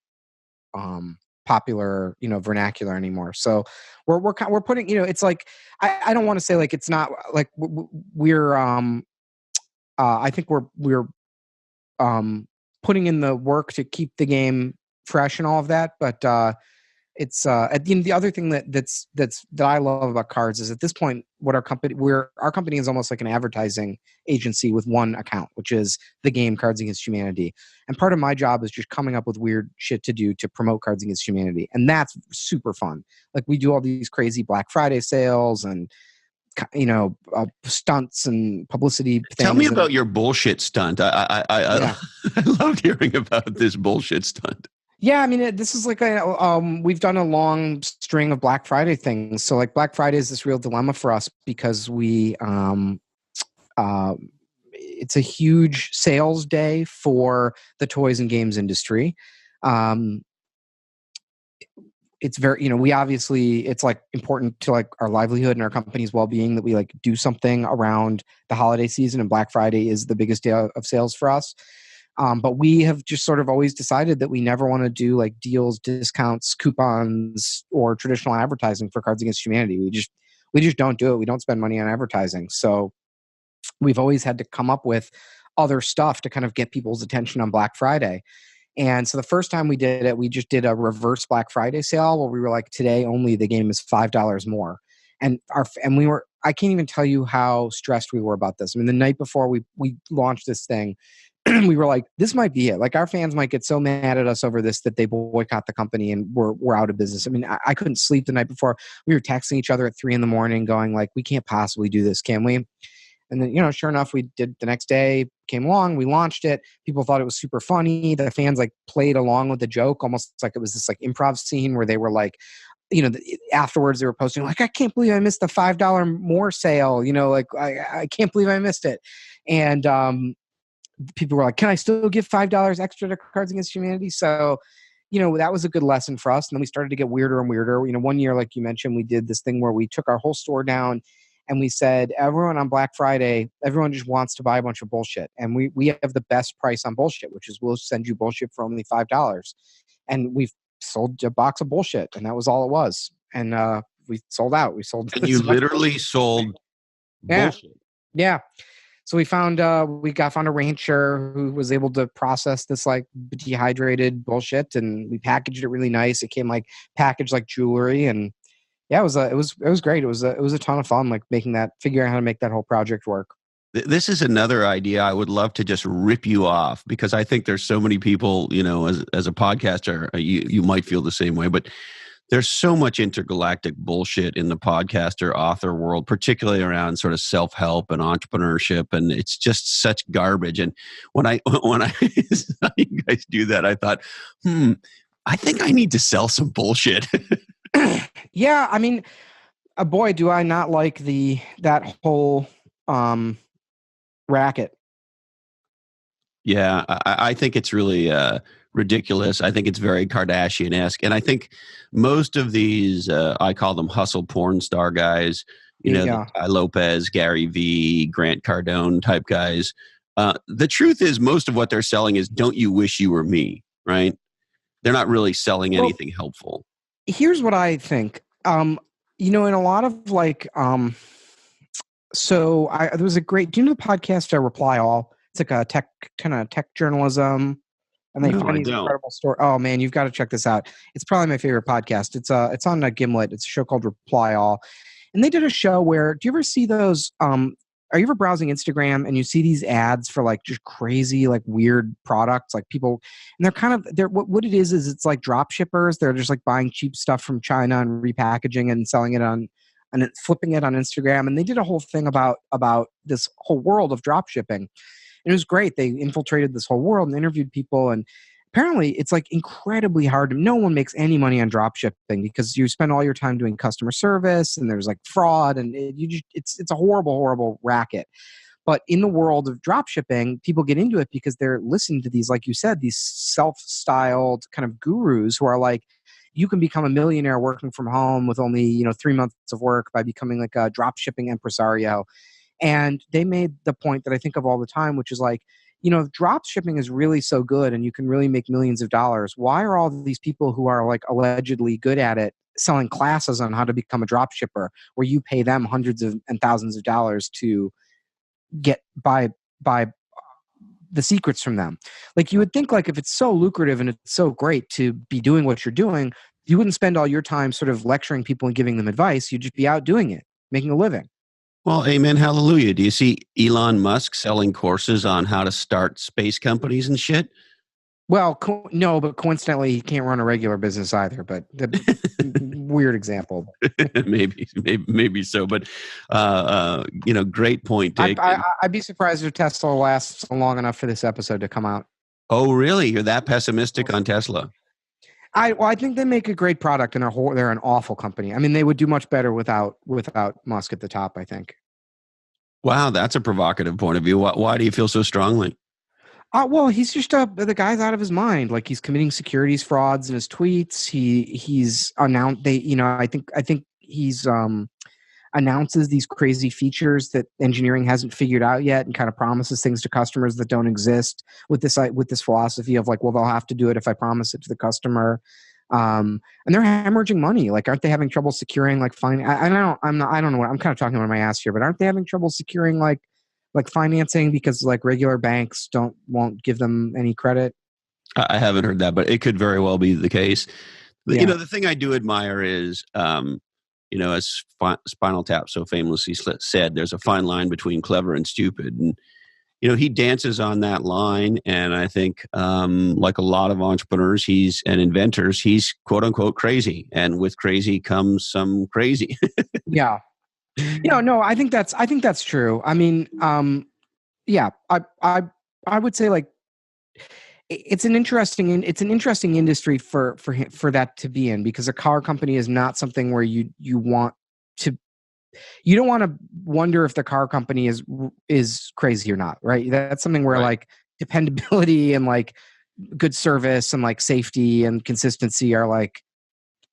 popular, you know, vernacular anymore. So we're putting, you know, it's like I don't want to say like it's not like we're I think we're putting in the work to keep the game fresh and all of that, but it's at the end, the other thing that I love about cards is at this point what our company is almost like an advertising agency with one account, which is the game Cards Against Humanity. And part of my job is just coming up with weird shit to do to promote Cards Against Humanity, and that's super fun. Like we do all these crazy Black Friday sales and, you know, stunts and publicity things. Tell me about your bullshit stunt. I Yeah. I loved hearing about this bullshit stunt. Yeah, I mean, this is like we've done a long string of Black Friday things. So like Black Friday is this real dilemma for us because it's a huge sales day for the toys and games industry. It's very, you know, we obviously, it's like important to like our livelihood and our company's well-being that we like do something around the holiday season, and Black Friday is the biggest day of sales for us. But we have just sort of always decided that we never want to do like deals, discounts, coupons, or traditional advertising for Cards Against Humanity. We just don't do it. We don't spend money on advertising. So we've always had to come up with other stuff to kind of get people's attention on Black Friday. And so the first time we did it, we just did a reverse Black Friday sale where we were like, today only the game is $5 more. And I can't even tell you how stressed we were about this. I mean, the night before we launched this thing, we were like, this might be it. Like our fans might get so mad at us over this that they boycott the company and we're out of business. I mean, I couldn't sleep the night before. We were texting each other at 3 a.m. going like, we can't possibly do this, can we? And then, you know, sure enough, we did. The next day came along, we launched it. People thought it was super funny. The fans like played along with the joke, almost like it was this like improv scene where they were like, you know, afterwards they were posting like, I can't believe I missed the $5 more sale. You know, like I can't believe I missed it. And people were like, can I still give $5 extra to Cards Against Humanity? So, you know, that was a good lesson for us. And then we started to get weirder and weirder. You know, one year, like you mentioned, we did this thing where we took our whole store down and we said, everyone on Black Friday, everyone just wants to buy a bunch of bullshit. And we have the best price on bullshit, which is we'll send you bullshit for only $5. And we've sold a box of bullshit, and that was all it was. And we sold out. We sold. And you literally sold bullshit. Yeah. So we found a rancher who was able to process this like dehydrated bullshit, and we packaged it really nice. It came like packaged like jewelry, and yeah, it was great. It was a ton of fun, like figuring out how to make that whole project work. This is another idea I would love to just rip you off, because I think there's so many people, you know, as a podcaster, you might feel the same way, but there's so much intergalactic bullshit in the podcaster author world, particularly around sort of self-help and entrepreneurship. And it's just such garbage. And when I saw you guys do that, I thought, I think I need to sell some bullshit. Yeah. I mean, boy, do I not like that whole racket. Yeah, I think it's really ridiculous. I think it's very Kardashian-esque. And I think most of these, I call them hustle porn star guys, you know, Yeah. Lopez, Gary V, Grant Cardone type guys. The truth is most of what they're selling is don't you wish you were me, right? They're not really selling anything helpful. Here's what I think. You know, in a lot of like, there was a great, do you know the podcast Reply All? It's like a tech journalism, and they find these incredible stories. Oh man, you've got to check this out. It's probably my favorite podcast. It's on Gimlet. It's a show called Reply All, and they did a show where, do you ever see those? Are you ever browsing Instagram and you see these ads for like just crazy, like weird products, like people, and they're what it is it's like drop shippers. They're just like buying cheap stuff from China and repackaging it and selling it and flipping it on Instagram. And they did a whole thing about this whole world of drop shipping. And it was great. They infiltrated this whole world and interviewed people. And apparently it's like incredibly hard. No one makes any money on drop shipping because you spend all your time doing customer service and there's like fraud and it's a horrible, horrible racket. But in the world of drop shipping, people get into it because they're listening to these, like you said, these self-styled kind of gurus who are like, you can become a millionaire working from home with only 3 months of work by becoming like a drop shipping impresario. And they made the point that I think of all the time, which is like, if drop shipping is really so good and you can really make millions of dollars, why are all these people who are like allegedly good at it selling classes on how to become a drop shipper where you pay them hundreds of and thousands of dollars to get buy the secrets from them? Like, you would think, like, if it's so lucrative and it's so great to be doing what you're doing, you wouldn't spend all your time sort of lecturing people and giving them advice. You'd just be out doing it, making a living. Well, amen, hallelujah. Do you see Elon Musk selling courses on how to start space companies and shit? Well, no, but coincidentally, he can't run a regular business either. But weird example. maybe so. But great point taken. I'd be surprised if Tesla lasts long enough for this episode to come out. Oh, really? You're that pessimistic on Tesla? I think they make a great product, and they're an awful company. I mean, they would do much better without Musk at the top, I think. Wow, that's a provocative point of view. Why do you feel so strongly? Well, he's just the guy's out of his mind. Like, he's committing securities frauds in his tweets. He's announced I think he's announces these crazy features that engineering hasn't figured out yet, and kind of promises things to customers that don't exist with this philosophy of like, well, they'll have to do it if I promise it to the customer. And they're hemorrhaging money. Like, aren't they having trouble securing like I don't know what I'm kind of talking about my ass here, but aren't they having trouble securing like financing because like regular banks won't give them any credit? I haven't heard that, but it could very well be the case. Yeah. The thing I do admire is, as Spinal Tap so famously said, there's a fine line between clever and stupid. And, he dances on that line. And I think, like a lot of entrepreneurs and inventors, he's quote unquote crazy. And with crazy comes some crazy. Yeah. No, I think that's true. I mean, yeah, I would say like it's an interesting industry for that to be in, because a car company is not something where you don't want to wonder if the car company is crazy or not, right? That's something where like dependability and like good service and like safety and consistency are like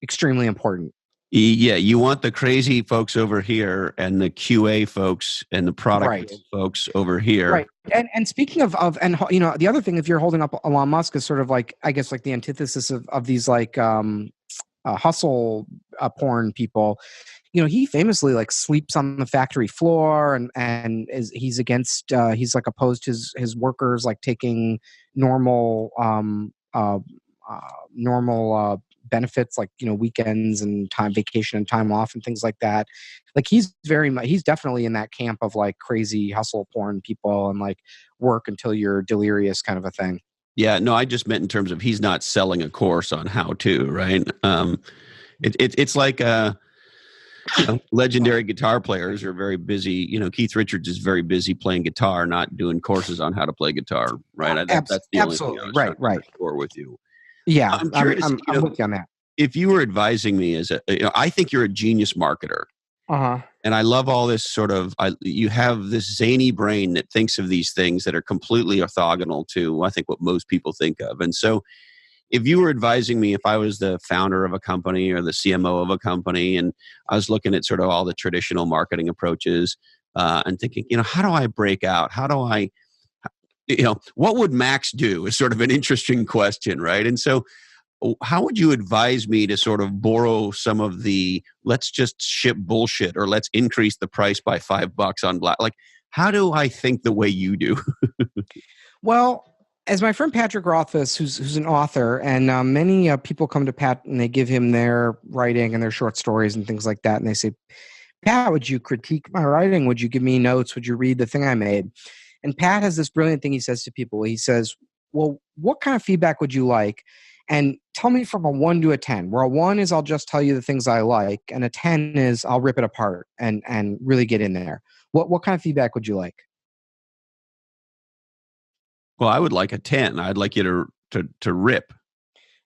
extremely important. Yeah, you want the crazy folks over here and the QA folks and the product folks over here. Right. And speaking of the other thing, if you're holding up Elon Musk, is sort of like, I guess, like the antithesis of these like hustle porn people. He famously like sleeps on the factory floor and he's like opposed his workers like taking normal benefits like weekends and vacation and time off and things like that. Like, he's definitely in that camp of like crazy hustle porn people and like work until you're delirious kind of a thing. Yeah, no, I just meant in terms of he's not selling a course on how to, right? It's like legendary guitar players are very busy. Keith Richards is very busy playing guitar, not doing courses on how to play guitar, right? That's the only thing I was trying to score with you. Yeah, I'm curious, I'm with you on that. If you were advising me I think you're a genius marketer. Uh-huh. And I love all this sort of, you have this zany brain that thinks of these things that are completely orthogonal to, I think, what most people think of. And so if you were advising me, if I was the founder of a company or the CMO of a company, and I was looking at sort of all the traditional marketing approaches and thinking, how do I break out? How do I, what would Max do is sort of an interesting question, right? And so how would you advise me to sort of borrow some of the let's just ship bullshit or let's increase the price by $5 on black? Like, how do I think the way you do? Well, as my friend Patrick Rothfuss, who's an author, and many people come to Pat and they give him their writing and their short stories and things like that. And they say, Pat, would you critique my writing? Would you give me notes? Would you read the thing I made? And Pat has this brilliant thing he says to people. He says, well, what kind of feedback would you like? And tell me from a 1 to a 10, where a 1 is I'll just tell you the things I like, and a 10 is I'll rip it apart and really get in there. What kind of feedback would you like? Well, I would like a 10. I'd like you to rip.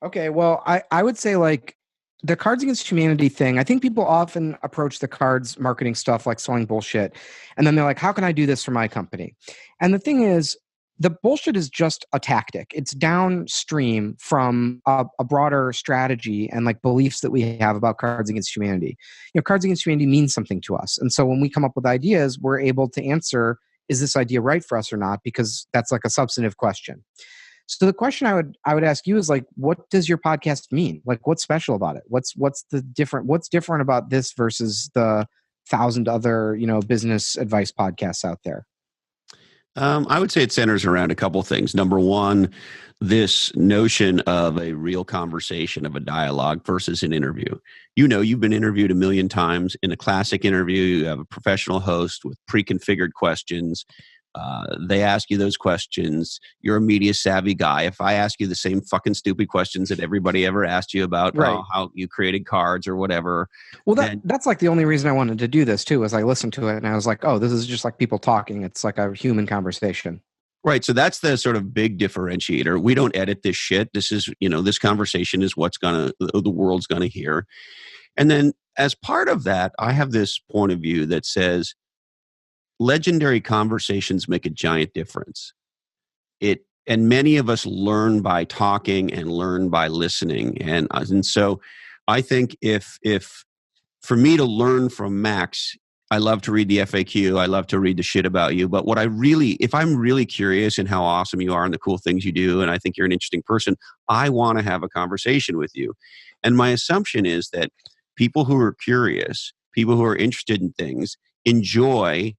Okay, well, I would say like the Cards Against Humanity thing, I think people often approach the cards marketing stuff like selling bullshit. And then they're like, how can I do this for my company? And the thing is, the bullshit is just a tactic. It's downstream from a broader strategy and like beliefs that we have about Cards Against Humanity. Cards Against Humanity means something to us. And so when we come up with ideas, we're able to answer, is this idea right for us or not? Because that's like a substantive question. So the question I would ask you is like, what does your podcast mean? Like, what's special about it? What's different about this versus the 1,000 other, business advice podcasts out there? I would say it centers around a couple things. Number one, this notion of a real conversation, of a dialogue versus an interview. You've been interviewed a million times. In a classic interview, you have a professional host with pre-configured questions. They ask you those questions. You're a media savvy guy. If I ask you the same fucking stupid questions that everybody ever asked you about right. How you created cards or whatever. Well, that's like the only reason I wanted to do this too, is I listened to it and I was like, oh, this is just like people talking. It's like a human conversation. Right. So that's the sort of big differentiator. We don't edit this shit. This is, this conversation is the world's going to hear. And then as part of that, I have this point of view that says, legendary conversations make a giant difference. And many of us learn by talking and learn by listening. And so I think if for me to learn from Max, I love to read the FAQ. I love to read the shit about you. But if I'm really curious in how awesome you are and the cool things you do, and I think you're an interesting person, I want to have a conversation with you. And my assumption is that people who are curious, people who are interested in things, enjoy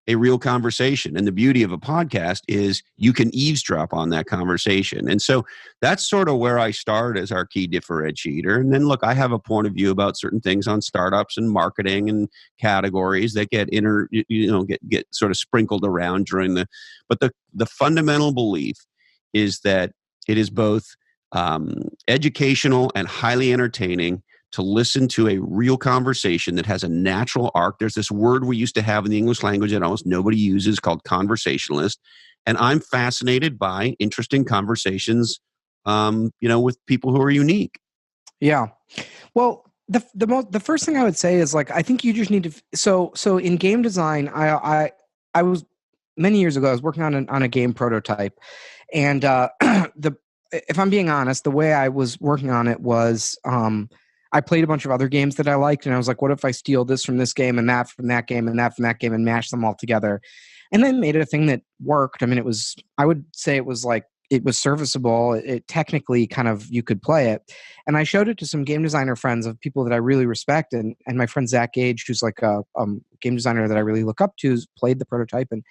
a real conversation. And the beauty of a podcast is you can eavesdrop on that conversation. And so that's sort of where I start as our key differentiator. And then look, I have a point of view about certain things on startups and marketing and categories that get get sort of sprinkled around but the fundamental belief is that it is both educational and highly entertaining to listen to a real conversation that has a natural arc. There's this word we used to have in the English language that almost nobody uses called conversationalist. And I'm fascinated by interesting conversations, with people who are unique. Yeah. Well, the first thing I would say is like, I think you just need to, so in game design, I was many years ago, I was working on a game prototype, and if I'm being honest, the way I was working on it was, I played a bunch of other games that I liked, and I was like, what if I steal this from this game and that from that game and that from that game and mash them all together? And then made it a thing that worked. I mean, I would say it was serviceable. It technically kind of, you could play it. And I showed it to some game designer friends of people that I really respect. And my friend Zach Gage, who's like a game designer that I really look up to, played the prototype. And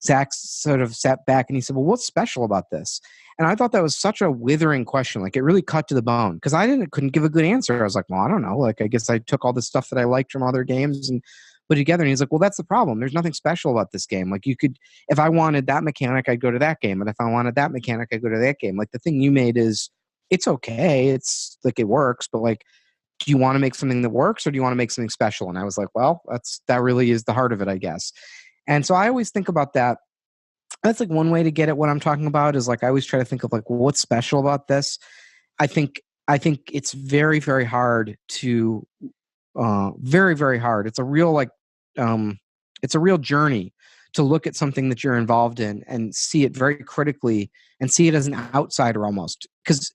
Zach sort of sat back and he said, well, what's special about this? And I thought that was such a withering question. Like, it really cut to the bone because couldn't give a good answer. I was like, well, I don't know. Like, I guess I took all the stuff that I liked from other games and put it together. And he's like, well, that's the problem. There's nothing special about this game. Like, if I wanted that mechanic, I'd go to that game. And if I wanted that mechanic, I'd go to that game. Like, the thing you made it's okay. It's like, it works, but like, do you want to make something that works or do you want to make something special? And I was like, well, that really is the heart of it, I guess. And so I always think about that. That's like one way to get at what I'm talking about, is like, I always try to think of like, well, what's special about this? I think it's very, very hard to, very, very hard. It's a real it's a real journey to look at something that you're involved in and see it very critically and see it as an outsider almost. Because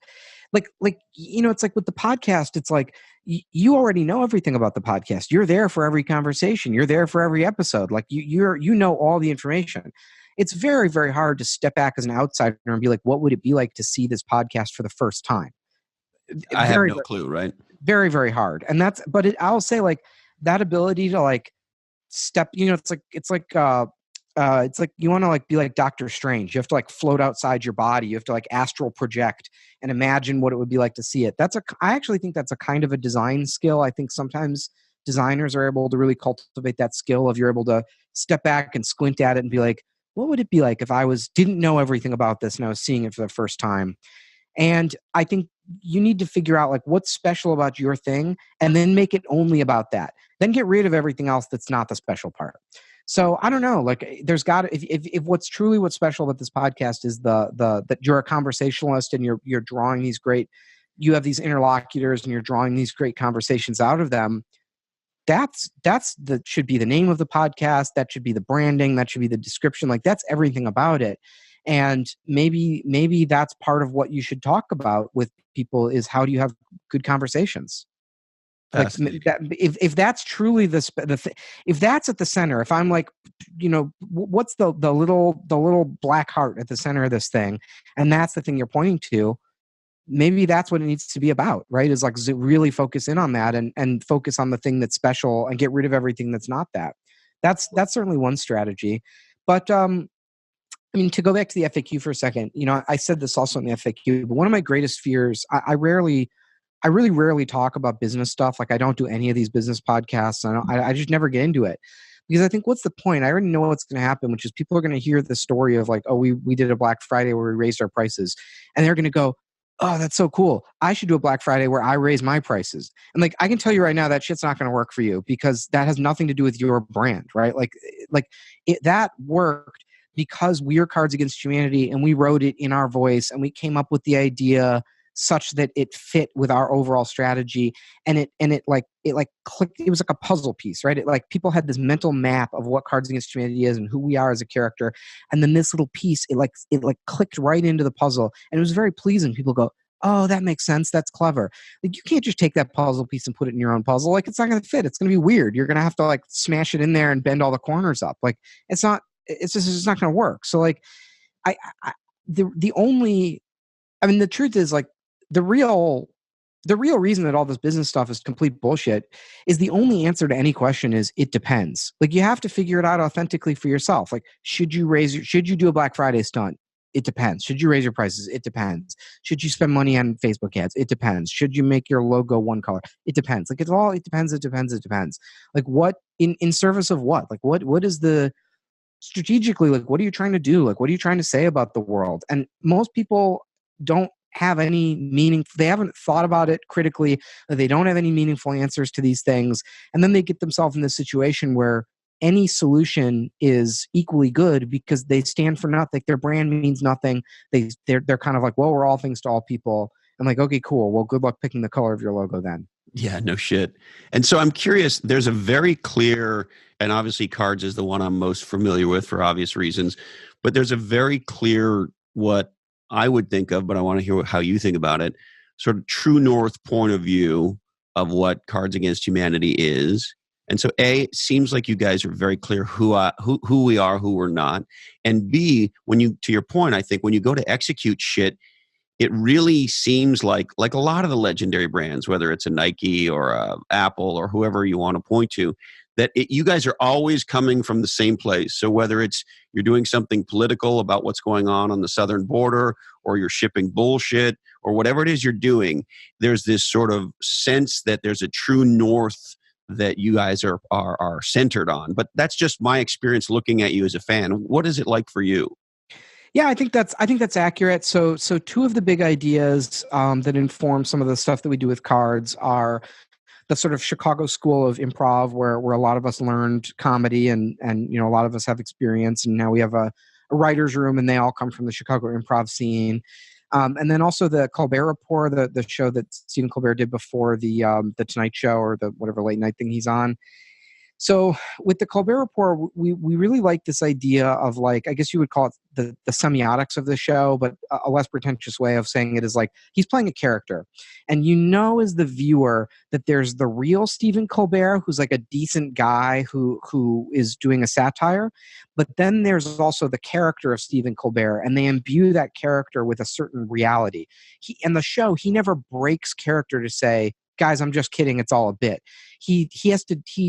like it's like with the podcast, it's like you already know everything about the podcast. You're there for every conversation. You're there for every episode. Like you know all the information. It's very, very hard to step back as an outsider and be like, what would it be like to see this podcast for the first time? I have no clue, right? Very, very hard. And I'll say like that ability to like step, it's like you want to like be like Doctor Strange. You have to like float outside your body. You have to like astral project and imagine what it would be like to see it. I actually think that's a kind of a design skill. I think sometimes designers are able to really cultivate that skill of, you're able to step back and squint at it and be like, what would it be like if I didn't know everything about this and I was seeing it for the first time? And I think you need to figure out like what's special about your thing and then make it only about that. Then get rid of everything else that's not the special part. So I don't know, like there's if what's special about this podcast is that you're a conversationalist and you're drawing these great you have these interlocutors and you're drawing these great conversations out of them, should be the name of the podcast. That should be the branding. That should be the description. Like, that's everything about it. And maybe that's part of what you should talk about with people is how do you have good conversations? Like that, if that's truly if that's at the center, if I'm like, what's the little black heart at the center of this thing, and that's the thing you're pointing to, maybe that's what it needs to be about, right? Is like really focus in on that and focus on the thing that's special and get rid of everything that's not that. That's certainly one strategy. But I mean, to go back to the FAQ for a second, I said this also in the FAQ, but one of my greatest fears, I really rarely talk about business stuff. Like, I don't do any of these business podcasts. I just never get into it because I think, what's the point? I already know what's going to happen, which is people are going to hear the story of like, oh, we did a Black Friday where we raised our prices, and they're going to go, oh, that's so cool. I should do a Black Friday where I raise my prices. And like, I can tell you right now, that shit's not going to work for you because that has nothing to do with your brand, right? Like that worked because we're Cards Against Humanity and we wrote it in our voice and we came up with the idea such that it fit with our overall strategy, and it clicked. It was like a puzzle piece, right? It like people had this mental map of what Cards Against Humanity is and who we are as a character, and then this little piece, it clicked right into the puzzle, and it was very pleasing. People go, oh, that makes sense. That's clever. Like, you can't just take that puzzle piece and put it in your own puzzle. Like, it's not going to fit. It's going to be weird. You're going to have to like smash it in there and bend all the corners up. Like, it's not going to work. So like, the truth is, like, the real reason that all this business stuff is complete bullshit is the only answer to any question is it depends. Like, you have to figure it out authentically for yourself. Like, should you do a Black Friday stunt? It depends. Should you raise your prices? It depends. Should you spend money on Facebook ads? It depends. Should you make your logo one color? It depends. Like, it depends. Like, what in service of what? Like, what is the strategically, like, what are you trying to do? Like, what are you trying to say about the world? And most people don't have any meaning. They haven't thought about it critically. They don't have any meaningful answers to these things. And then they get themselves in this situation where any solution is equally good because they stand for nothing. Their brand means nothing. They're kind of like, well, we're all things to all people. I'm like, okay, cool. Well, good luck picking the color of your logo then. Yeah, no shit. And so I'm curious, there's a very clear, and obviously Cards is the one I'm most familiar with for obvious reasons, but there's a very clear, what I would think of, but I want to hear how you think about it, sort of true north point of view of what Cards Against Humanity is. And so A, it seems like you guys are very clear who we are, who we're not. And B, to your point, I think when you go to execute shit, it really seems like a lot of the legendary brands, whether it's a Nike or a Apple or whoever you want to point to, that you guys are always coming from the same place. So whether it's you're doing something political about what's going on the southern border, or you're shipping bullshit, or whatever it is you're doing, there's this sort of sense that there's a true north that you guys are centered on. But that's just my experience looking at you as a fan. What is it like for you? Yeah, I think that's accurate. So two of the big ideas that inform some of the stuff that we do with Cards are the sort of Chicago school of improv, where a lot of us learned comedy and a lot of us have experience, and now we have a writer's room, and they all come from the Chicago improv scene. And then also the Colbert Report, the show that Stephen Colbert did before the Tonight Show or the whatever late night thing he's on. So with the Colbert Report, we really like this idea of, like, I guess you would call it the semiotics of the show, but a less pretentious way of saying it is like he's playing a character. And as the viewer that there's the real Stephen Colbert, who's like a decent guy who is doing a satire. But then there's also the character of Stephen Colbert, and they imbue that character with a certain reality. In the show, he never breaks character to say, guys, I'm just kidding, it's all a bit. He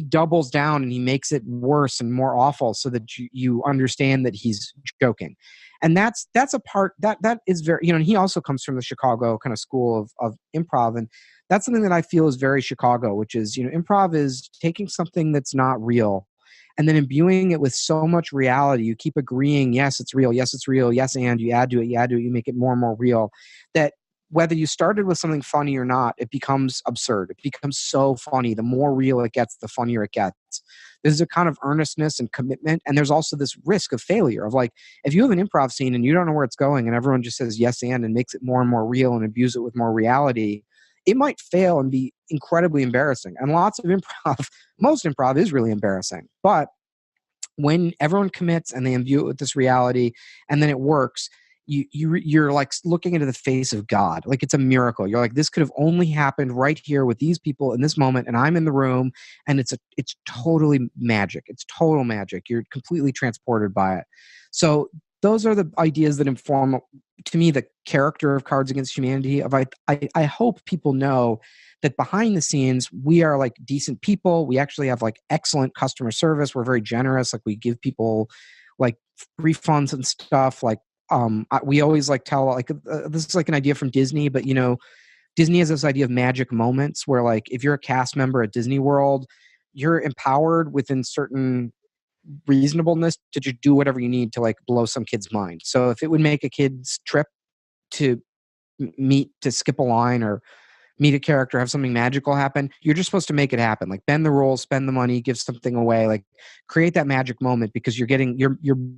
doubles down and he makes it worse and more awful so that you understand that he's joking. And that's a part that is very, and he also comes from the Chicago kind of school of improv. And that's something that I feel is very Chicago, which is, improv is taking something that's not real and then imbuing it with so much reality. You keep agreeing, yes, it's real. Yes, it's real. Yes, and you add to it, you make it more and more real, that whether you started with something funny or not, it becomes absurd. It becomes so funny. The more real it gets, the funnier it gets. There's a kind of earnestness and commitment. And there's also this risk of failure of like, if you have an improv scene and you don't know where it's going and everyone just says yes and makes it more and more real and imbues it with more reality, it might fail and be incredibly embarrassing. And lots of improv, most improv is really embarrassing. But when everyone commits and they imbue it with this reality and then it works, you're like looking into the face of God. Like it's a miracle. You're like, this could have only happened right here with these people in this moment, and I'm in the room, and it's totally magic. It's total magic. You're completely transported by it. So those are the ideas that inform, to me, the character of Cards Against Humanity. I hope people know that behind the scenes, we are like decent people. We actually have like excellent customer service. We're very generous. Like we give people like refunds and stuff. Like we always like tell like this is like an idea from Disney, but you know, Disney has this idea of magic moments where like if you're a cast member at Disney World, you're empowered within certain reasonableness to just do whatever you need to like blow some kid's mind. So if it would make a kid's trip to to skip a line or meet a character, have something magical happen, you're just supposed to make it happen. Like bend the rules, spend the money, give something away, like create that magic moment because you're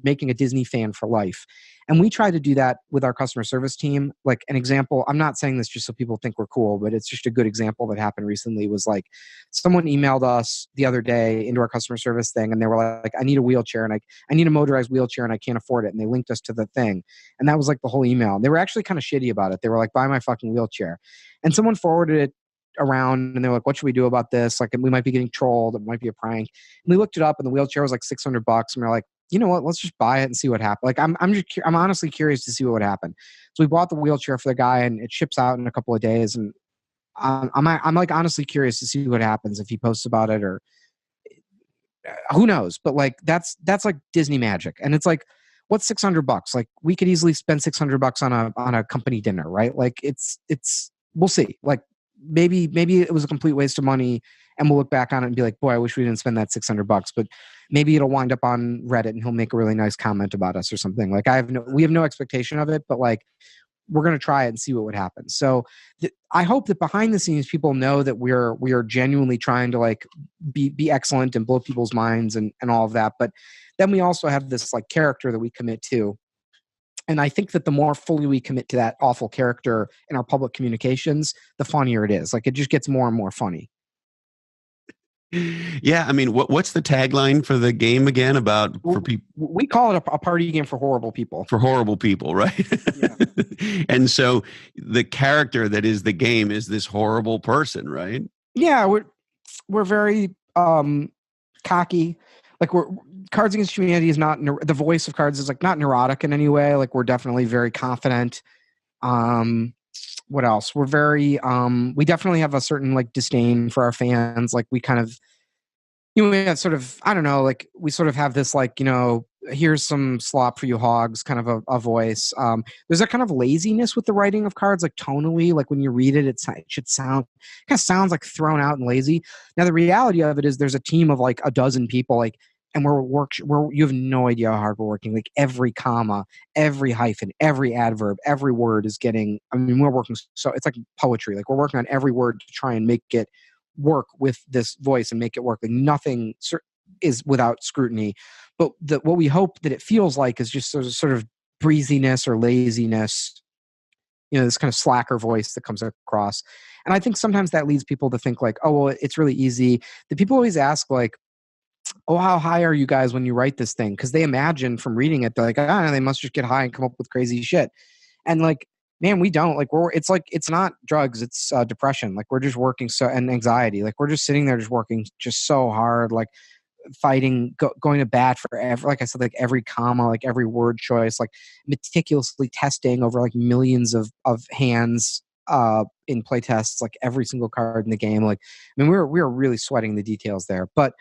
making a Disney fan for life. And we try to do that with our customer service team. Like an example, I'm not saying this just so people think we're cool, but it's just a good example that happened recently was like someone emailed us the other day into our customer service thing and they were like, I need a wheelchair and I need a motorized wheelchair and I can't afford it. And they linked us to the thing. And that was like the whole email. And they were actually kind of shitty about it. They were like, buy my fucking wheelchair. And someone forwarded it around and they were like, what should we do about this? Like, we might be getting trolled. It might be a prank. And we looked it up and the wheelchair was like $600. And we're like, you know what? Let's just buy it and see what happens. Like, I'm honestly curious to see what would happen. So we bought the wheelchair for the guy and it ships out in a couple of days. And I'm like honestly curious to see what happens if he posts about it or who knows. But like, that's like Disney magic. And it's like, what's $600? Like we could easily spend $600 on a company dinner, right? Like it's, we'll see. Like maybe it was a complete waste of money and we'll look back on it and be like, boy, I wish we didn't spend that $600, but maybe it'll wind up on Reddit and he'll make a really nice comment about us or something. Like we have no expectation of it, but like, we're going to try it and see what would happen. So I hope that behind the scenes, people know that we are genuinely trying to like be excellent and blow people's minds and all of that. But then we also have this like character that we commit to. And I think that the more fully we commit to that awful character in our public communications, the funnier it is. Like it just gets more and more funny. Yeah, I mean, what's the tagline for the game again? About for people, we call it a party game for horrible people. For horrible people, right? Yeah. And so the character that is the game is this horrible person, right? Yeah, we're very cocky. Like Cards Against Humanity is not the voice of Cards is like not neurotic in any way. Like we're definitely very confident. What else? We're very we definitely have a certain like disdain for our fans. Like we kind of, you know, we have sort of, I don't know, like we sort of have this like, you know, here's some slop for you hogs kind of a voice. There's a kind of laziness with the writing of Cards, like tonally, like when you read it, it should sound, kind of sounds like thrown out and lazy. Now the reality of it is there's a team of like a dozen people, like, and you have no idea how hard we're working. Like every comma, every hyphen, every adverb, every word is getting, I mean, we're working, so it's like poetry. Like we're working on every word to try and make it work with this voice and make it work. Like nothing is without scrutiny. But what we hope that it feels like is just sort of breeziness or laziness, you know, this kind of slacker voice that comes across. And I think sometimes that leads people to think like, oh, well, it's really easy. The people always ask like, oh, how high are you guys when you write this thing? Because they imagine from reading it, they're like, they must just get high and come up with crazy shit. And like, man, we don't. Like it's not drugs, it's depression. Like we're just working and anxiety. Like we're just sitting there just working just so hard, like fighting, going to bat for like I said, like every comma, like every word choice, like meticulously testing over like millions of hands in play tests, like every single card in the game. Like, I mean, we're really sweating the details there, but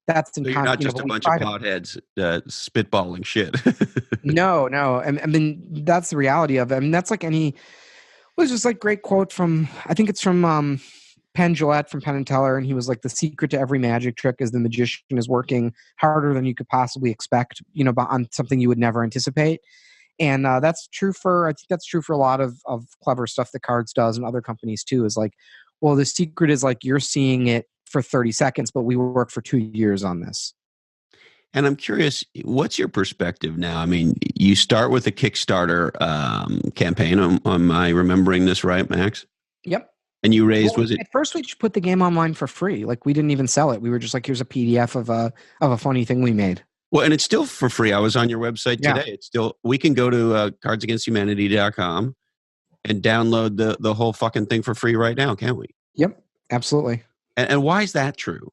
that's so you're not just a bunch of potheads spitballing shit. No. I mean, that's the reality of it. I mean, that's like was just like great quote from, I think it's from Penn Jillette from Penn and Teller. And he was like, the secret to every magic trick is the magician is working harder than you could possibly expect, you know, on something you would never anticipate. And that's true for, I think that's true for a lot of clever stuff that Cards does and other companies too, is like, well, the secret is like you're seeing it for 30 seconds, but we work for 2 years on this. And I'm curious, what's your perspective now? I mean, you start with a Kickstarter campaign. Am I remembering this right, Max? Yep. And you raised, Well, was it? at first we just put the game online for free. Like we didn't even sell it. We were just like, here's a PDF of a funny thing we made. Well, and it's still for free. I was on your website Yeah. today. It's still, we can go to cardsagainsthumanity.com and download the whole fucking thing for free right now, can't we? Yep, absolutely. And why is that true?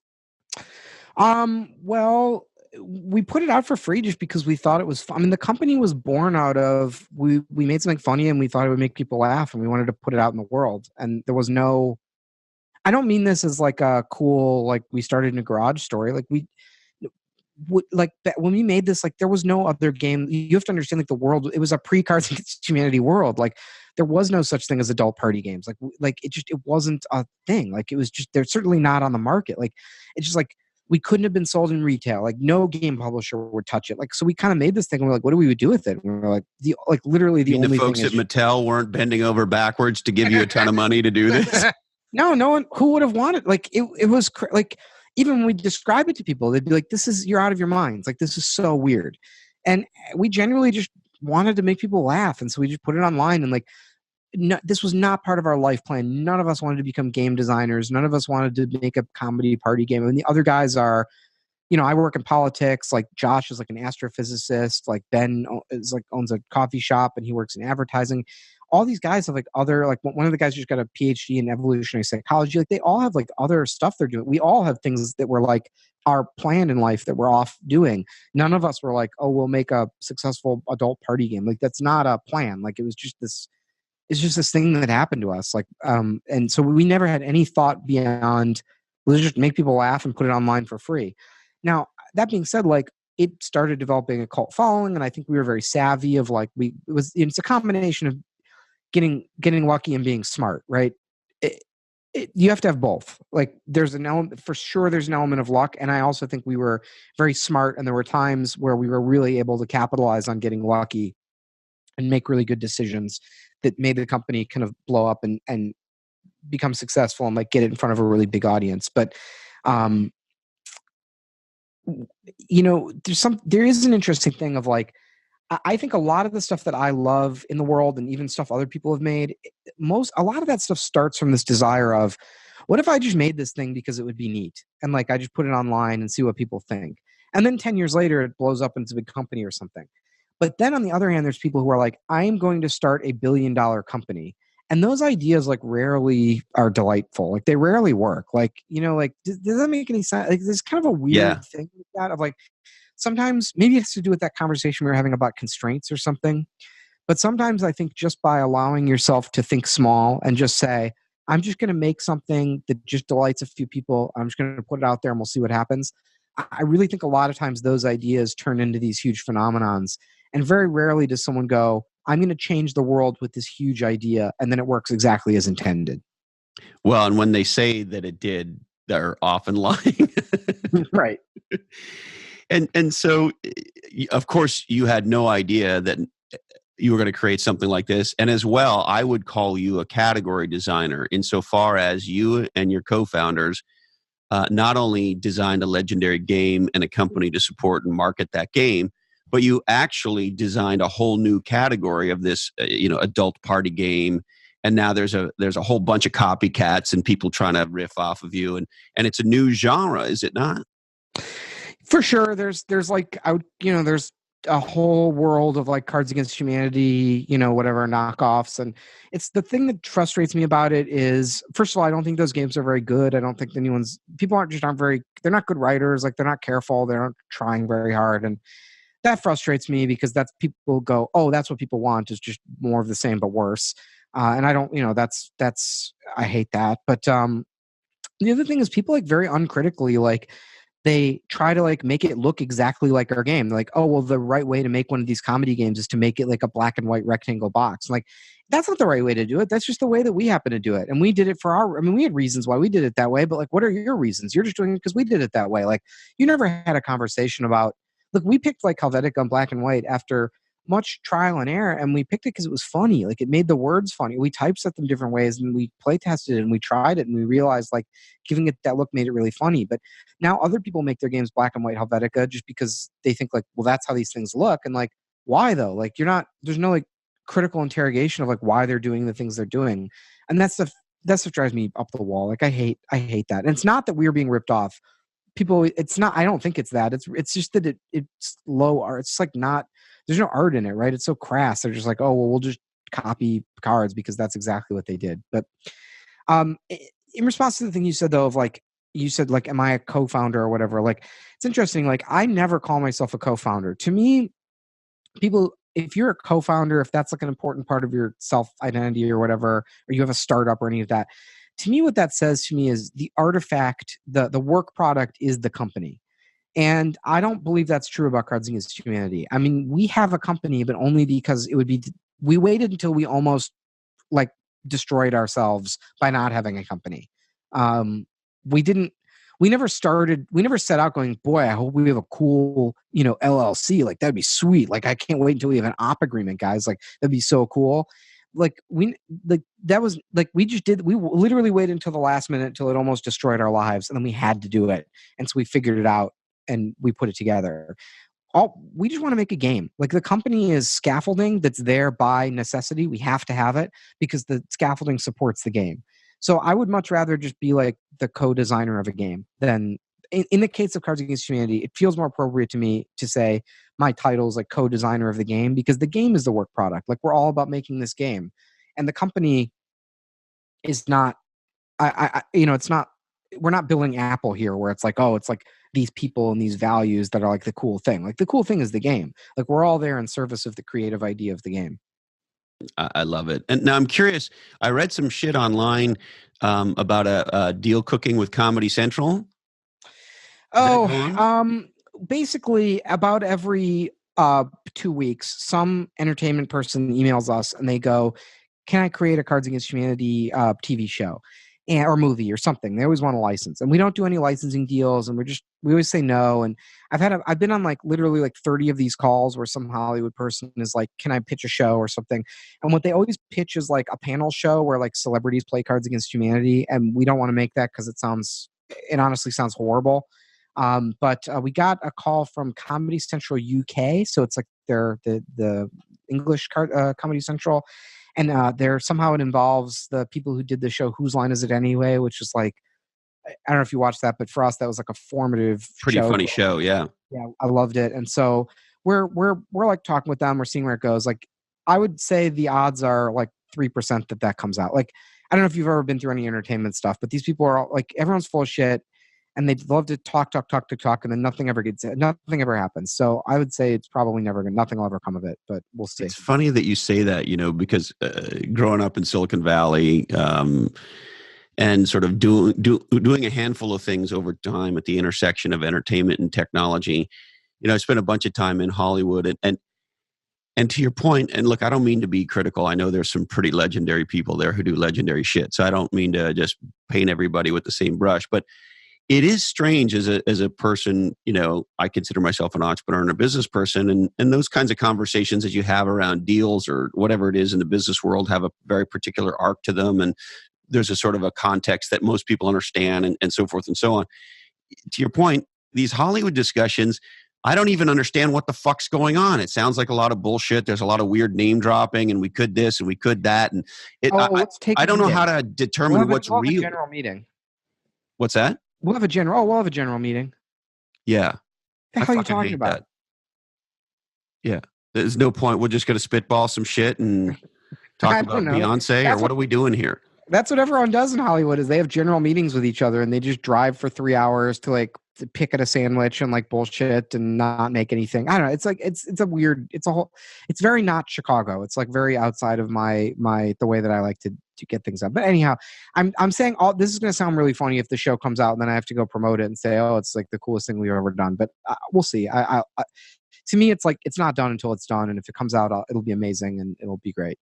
Well, we put it out for free just because we thought it was fun. I mean, the company was born out of, we made something funny and we thought it would make people laugh and we wanted to put it out in the world. And there was no, I don't mean this as like a cool, like we started in a garage story. Like when we made this, like there was no other game. You have to understand, like the world, it was a pre-Cards Against Humanity world. Like there was no such thing as adult party games. Like it wasn't a thing. Like it was just, they're certainly not on the market. Like it's just like, we couldn't have been sold in retail. Like no game publisher would touch it. Like, so we kind of made this thing and we're like, what do we do with it? And we're like, literally the only folks thing at Mattel weren't bending over backwards to give you a ton of money to do this. No one who would have wanted, like it was like, even when we describe it to people, they'd be like, you're out of your minds. Like, this is so weird. And we genuinely just wanted to make people laugh. And so we just put it online and like, no, this was not part of our life plan. None of us wanted to become game designers. None of us wanted to make a comedy party game. And the other guys are, I work in politics. Like Josh is like an astrophysicist. Like Ben owns a coffee shop and he works in advertising. All these guys have like other, like one of the guys just got a PhD in evolutionary psychology. Like they all have like other stuff they're doing. We all have things that were like our plan in life that we're off doing. None of us were like, oh, we'll make a successful adult party game. Like that's not a plan. Like it's just this thing that happened to us. Like, and so we never had any thought beyond, let's just make people laugh and put it online for free. Now, that being said, like it started developing a cult following. And I think we were very savvy of like, it's a combination of getting lucky and being smart, right? You have to have both. Like there's an element, for sure there's an element of luck. And I also think we were very smart. And there were times where we were really able to capitalize on getting lucky and make really good decisions that made the company kind of blow up and become successful and like get it in front of a really big audience. But, there is an interesting thing of like, I think a lot of the stuff that I love in the world and even stuff other people have made, a lot of that stuff starts from this desire of, what if I just made this thing because it would be neat? And like, I just put it online and see what people think. And then 10 years later, it blows up into a big company or something. But then on the other hand, there's people who are like, I am going to start a $1 billion company. And those ideas like rarely are delightful. Like they rarely work. Like, does that make any sense? Like there's kind of a weird thing with that of like, sometimes maybe it has to do with that conversation we were having about constraints or something. But sometimes I think just by allowing yourself to think small and just say, I'm just going to make something that just delights a few people. I'm just going to put it out there and we'll see what happens. I really think a lot of times those ideas turn into these huge phenomenons. And very rarely does someone go, I'm going to change the world with this huge idea. And then it works exactly as intended. Well, and when they say that it did, they're often lying. Right. And so, of course, you had no idea that you were going to create something like this. And as well, I would call you a category designer insofar as you and your co-founders not only designed a legendary game and a company to support and market that game, but you actually designed a whole new category of this, adult party game. And now there's a whole bunch of copycats and people trying to riff off of you, and it's a new genre, is it not? For sure, there's like there's a whole world of like Cards Against Humanity, whatever knockoffs, and it's the thing that frustrates me about it is, first of all, I don't think those games are very good. I don't think they're not good writers. Like they're not careful. They're not trying very hard, and that frustrates me because that's people go, oh, that's what people want is just more of the same but worse. And I don't, that's I hate that. But the other thing is people like very uncritically like they try to like make it look exactly like our game. They're like, oh, well, the right way to make one of these comedy games is to make it like a black and white rectangle box. Like, that's not the right way to do it. That's just the way that we happen to do it. And we did it we had reasons why we did it that way, but like, what are your reasons? You're just doing it because we did it that way. Like, you never had a conversation about, look, we picked like Helvetica and black and white after much trial and error, and we picked it because it was funny. Like, it made the words funny. We typeset them different ways, and we play tested it, and we tried it, and we realized like giving it that look made it really funny. But now other people make their games black and white Helvetica just because they think like, well, that's how these things look, and like, why though? Like, there's no like critical interrogation of like why they're doing the things they're doing, and that's what drives me up the wall. Like, I hate that, and it's not that we're being ripped off. People, it's not. I don't think it's that. It's just that it's low art. It's like not. There's no art in it, right? It's so crass. They're just like, oh well, we'll just copy cards because that's exactly what they did. But in response to the thing you said though, of like you said like, am I a co-founder or whatever? Like, it's interesting. Like, I never call myself a co-founder. To me, people, if you're a co-founder, if that's like an important part of your self identity or whatever, or you have a startup or any of that, to me, what that says to me is the artifact, the work product is the company. And I don't believe that's true about Cards Against Humanity. I mean, we have a company, but only because we waited until we almost like destroyed ourselves by not having a company. We never set out going, boy, I hope we have a cool, LLC. Like, that'd be sweet. Like, I can't wait until we have an op agreement, guys. Like, that'd be so cool. We literally waited until the last minute, until it almost destroyed our lives. And then we had to do it. And so we figured it out and we put it together. We just want to make a game. Like, the company is scaffolding that's there by necessity. We have to have it because the scaffolding supports the game. So I would much rather just be like the co-designer of a game than in the case of Cards Against Humanity. It feels more appropriate to me to say my title is like co-designer of the game, because the game is the work product. Like, we're all about making this game, and the company is not. It's not. We're not building Apple here, where it's like, oh, it's like these people and these values that are like the cool thing. Like, the cool thing is the game. Like, we're all there in service of the creative idea of the game. I love it. And now I'm curious. I read some shit online about a deal cooking with Comedy Central. Basically, about every 2 weeks, some entertainment person emails us and they go, "Can I create a Cards Against Humanity TV show or movie or something?" They always want a license, and we don't do any licensing deals, and we always say no. And I've been on like literally like 30 of these calls where some Hollywood person is like, "Can I pitch a show or something?" And what they always pitch is like a panel show where like celebrities play Cards Against Humanity, and we don't want to make that because it honestly sounds horrible. But we got a call from Comedy Central UK, so it's like the English Comedy Central, and somehow it involves the people who did the show Whose Line Is It Anyway, which is like, I don't know if you watched that, but for us that was like a formative, pretty funny show. Yeah, I loved it, and so we're like talking with them, we're seeing where it goes. Like, I would say the odds are like 3% that comes out. Like, I don't know if you've ever been through any entertainment stuff, but these people are all, like, everyone's full of shit. And they'd love to talk, and then nothing ever happens. So I would say it's probably nothing will ever come of it, but we'll see. It's funny that you say that, because growing up in Silicon Valley and sort of doing a handful of things over time at the intersection of entertainment and technology, I spent a bunch of time in Hollywood, and to your point, and look, I don't mean to be critical. I know there's some pretty legendary people there who do legendary shit. So I don't mean to just paint everybody with the same brush, but it is strange as a person, I consider myself an entrepreneur and a business person, and those kinds of conversations that you have around deals or whatever it is in the business world have a very particular arc to them, and there's a sort of a context that most people understand, and so forth and so on. To your point, these Hollywood discussions, I don't even understand what the fuck's going on. It sounds like a lot of bullshit. There's a lot of weird name dropping, and we could this and we could that, and I don't know how to determine what's real. We'll have a general meeting. What's that? We'll have a general meeting. Yeah. The hell are you talking about? That. Yeah. There's no point. We're just going to spitball some shit and talk about Beyonce, or what are we doing here? That's what everyone does in Hollywood, is they have general meetings with each other, and they just drive for 3 hours to like to pick at a sandwich and like bullshit and not make anything. I don't know. It's like, it's very not Chicago. It's like very outside of the way that I like to get things up. But anyhow, I'm saying all this is going to sound really funny if the show comes out and then I have to go promote it and say, oh, it's like the coolest thing we've ever done. But we'll see. To me, it's like, it's not done until it's done. And if it comes out, it'll be amazing and it'll be great.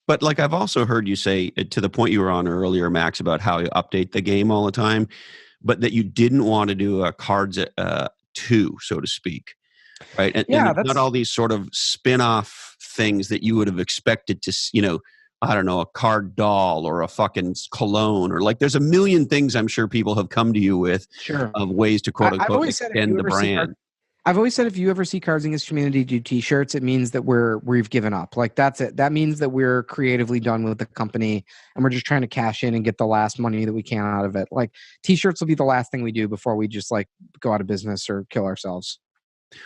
But like, I've also heard you say, to the point you were on earlier, Max, about how you update the game all the time, but that you didn't want to do a Cards 2, so to speak. Right. And not all these sort of spin-off things that you would have expected to, I don't know, a card doll or a fucking cologne, or like there's a million things I'm sure people have come to you with Sure. of ways to quote I've unquote always said if you extend the ever see brand. I've always said if you ever see Cards Against Humanity do T-shirts, it means that we've given up. Like that's it. That means that we're creatively done with the company, and we're just trying to cash in and get the last money that we can out of it. Like T-shirts will be the last thing we do before we just like go out of business or kill ourselves.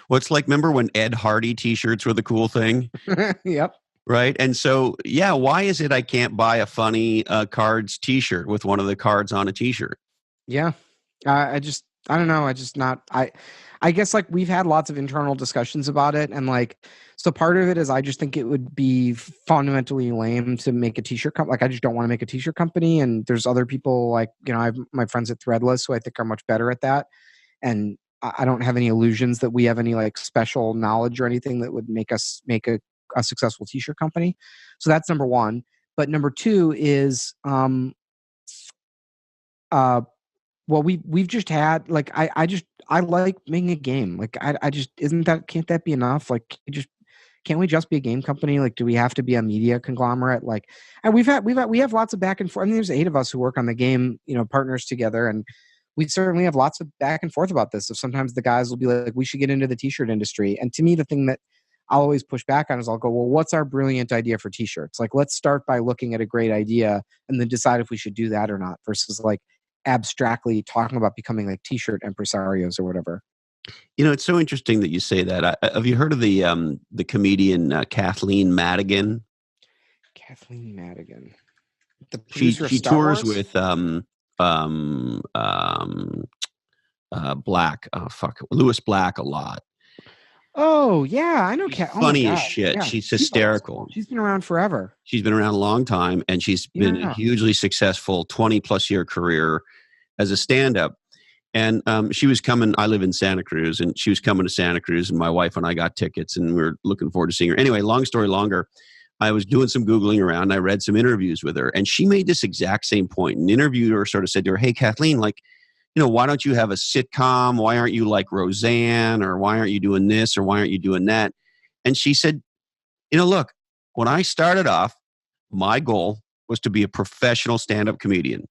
Well, it's like, remember when Ed Hardy t-shirts were the cool thing? Yep. Right. And so, yeah, why is it I can't buy a funny cards t-shirt with one of the cards on a t-shirt? Yeah. I don't know. I guess like we've had lots of internal discussions about it. And like, so part of it is I just think it would be fundamentally lame to make a t-shirt company. Like, I just don't want to make a t-shirt company. And there's other people like, I have my friends at Threadless who I think are much better at that. And I don't have any illusions that we have any like special knowledge or anything that would make us make a successful t-shirt company. So that's number one. But number two is, uh, well, we've just had like I like making a game. Like I just can't that be enough? Like can't we just be a game company? Like do we have to be a media conglomerate? Like and we have lots of back and forth. I mean, there's 8 of us who work on the game, partners together, and we certainly have lots of back and forth about this. So sometimes the guys will be like, we should get into the t-shirt industry. And to me, the thing that I'll always push back on is I'll go, well, what's our brilliant idea for t-shirts? Like, let's start by looking at a great idea and then decide if we should do that or not versus like abstractly talking about becoming like t-shirt impresarios or whatever. It's so interesting that you say that. Have you heard of the comedian Kathleen Madigan? Kathleen Madigan, the She producer of she Star tours Wars. with um, um, Black. Oh fuck, Lewis Black a lot. Oh yeah, I know. She's Oh my funny as god, shit. yeah, She's she's awesome. hysterical. She's been around forever. She's been around a long time, and she's been a Yeah. hugely successful 20+ year career as a stand-up. And she was coming. I live in Santa Cruz, and she was coming to Santa Cruz, and my wife and I got tickets, and we are looking forward to seeing her. Anyway, long story longer, I was doing some Googling around, and I read some interviews with her, and she made this exact same point. An interviewer sort of said to her, "Hey, Kathleen, like, why don't you have a sitcom? Why aren't you like Roseanne? Or why aren't you doing this? Or why aren't you doing that?" And she said, look, when I started off, my goal was to be a professional stand-up comedian.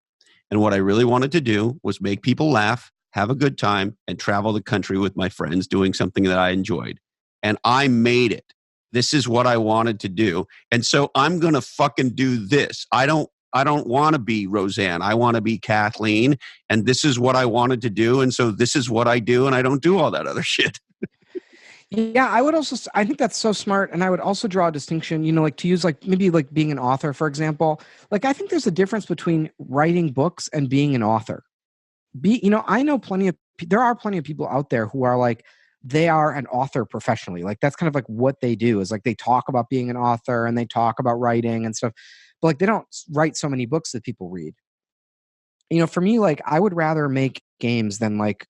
And what I really wanted to do was make people laugh, have a good time, and travel the country with my friends doing something that I enjoyed. And I made it. This is what I wanted to do. And so I'm going to fucking do this. I don't want to be Roseanne. I want to be Kathleen. And this is what I wanted to do. And so this is what I do. And I don't do all that other shit. Yeah, I think that's so smart. And I would also draw a distinction, like to use like maybe like being an author, for example. Like I think there's a difference between writing books and being an author. I know there are plenty of people out there who are like, they are an author professionally. Like that's kind of like what they do is like they talk about being an author and they talk about writing and stuff, but like they don't write so many books that people read. For me, like I would rather make games than like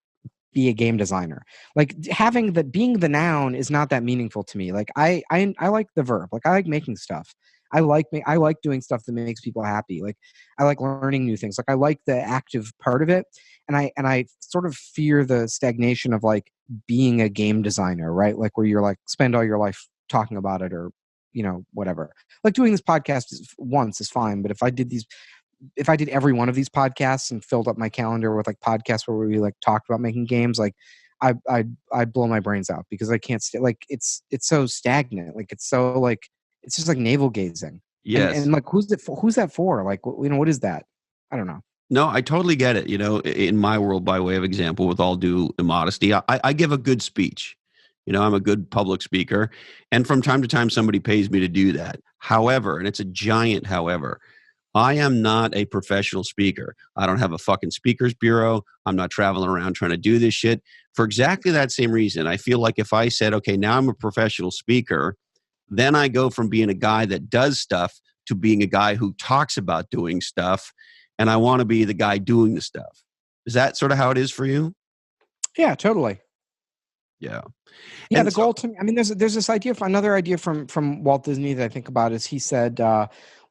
be a game designer. Like being the noun is not that meaningful to me. Like I like the verb. Like I like making stuff. I like doing stuff that makes people happy. Like I like learning new things. Like I like the active part of it. And I sort of fear the stagnation of like being a game designer, right? Like where you're like spend all your life talking about it or whatever. Like doing this podcast once is fine, but if I did every one of these podcasts and filled up my calendar with like podcasts where we like talked about making games, like I'd blow my brains out because I can't stay. Like it's so stagnant. Like it's so like it's just like navel gazing. Yes. And like who's that for? Like what is that? I don't know. No, I totally get it. In my world, by way of example, with all due immodesty, I give a good speech. I'm a good public speaker. And from time to time, somebody pays me to do that. However, and it's a giant however, I am not a professional speaker. I don't have a fucking speakers bureau. I'm not traveling around trying to do this shit. For exactly that same reason, I feel like if I said, okay, now I'm a professional speaker, then I go from being a guy that does stuff to being a guy who talks about doing stuff. And I want to be the guy doing the stuff. Is that sort of how it is for you? Yeah, totally. Yeah. Yeah, And the so, goal to me, I mean, there's this idea, another idea from Walt Disney that I think about is he said,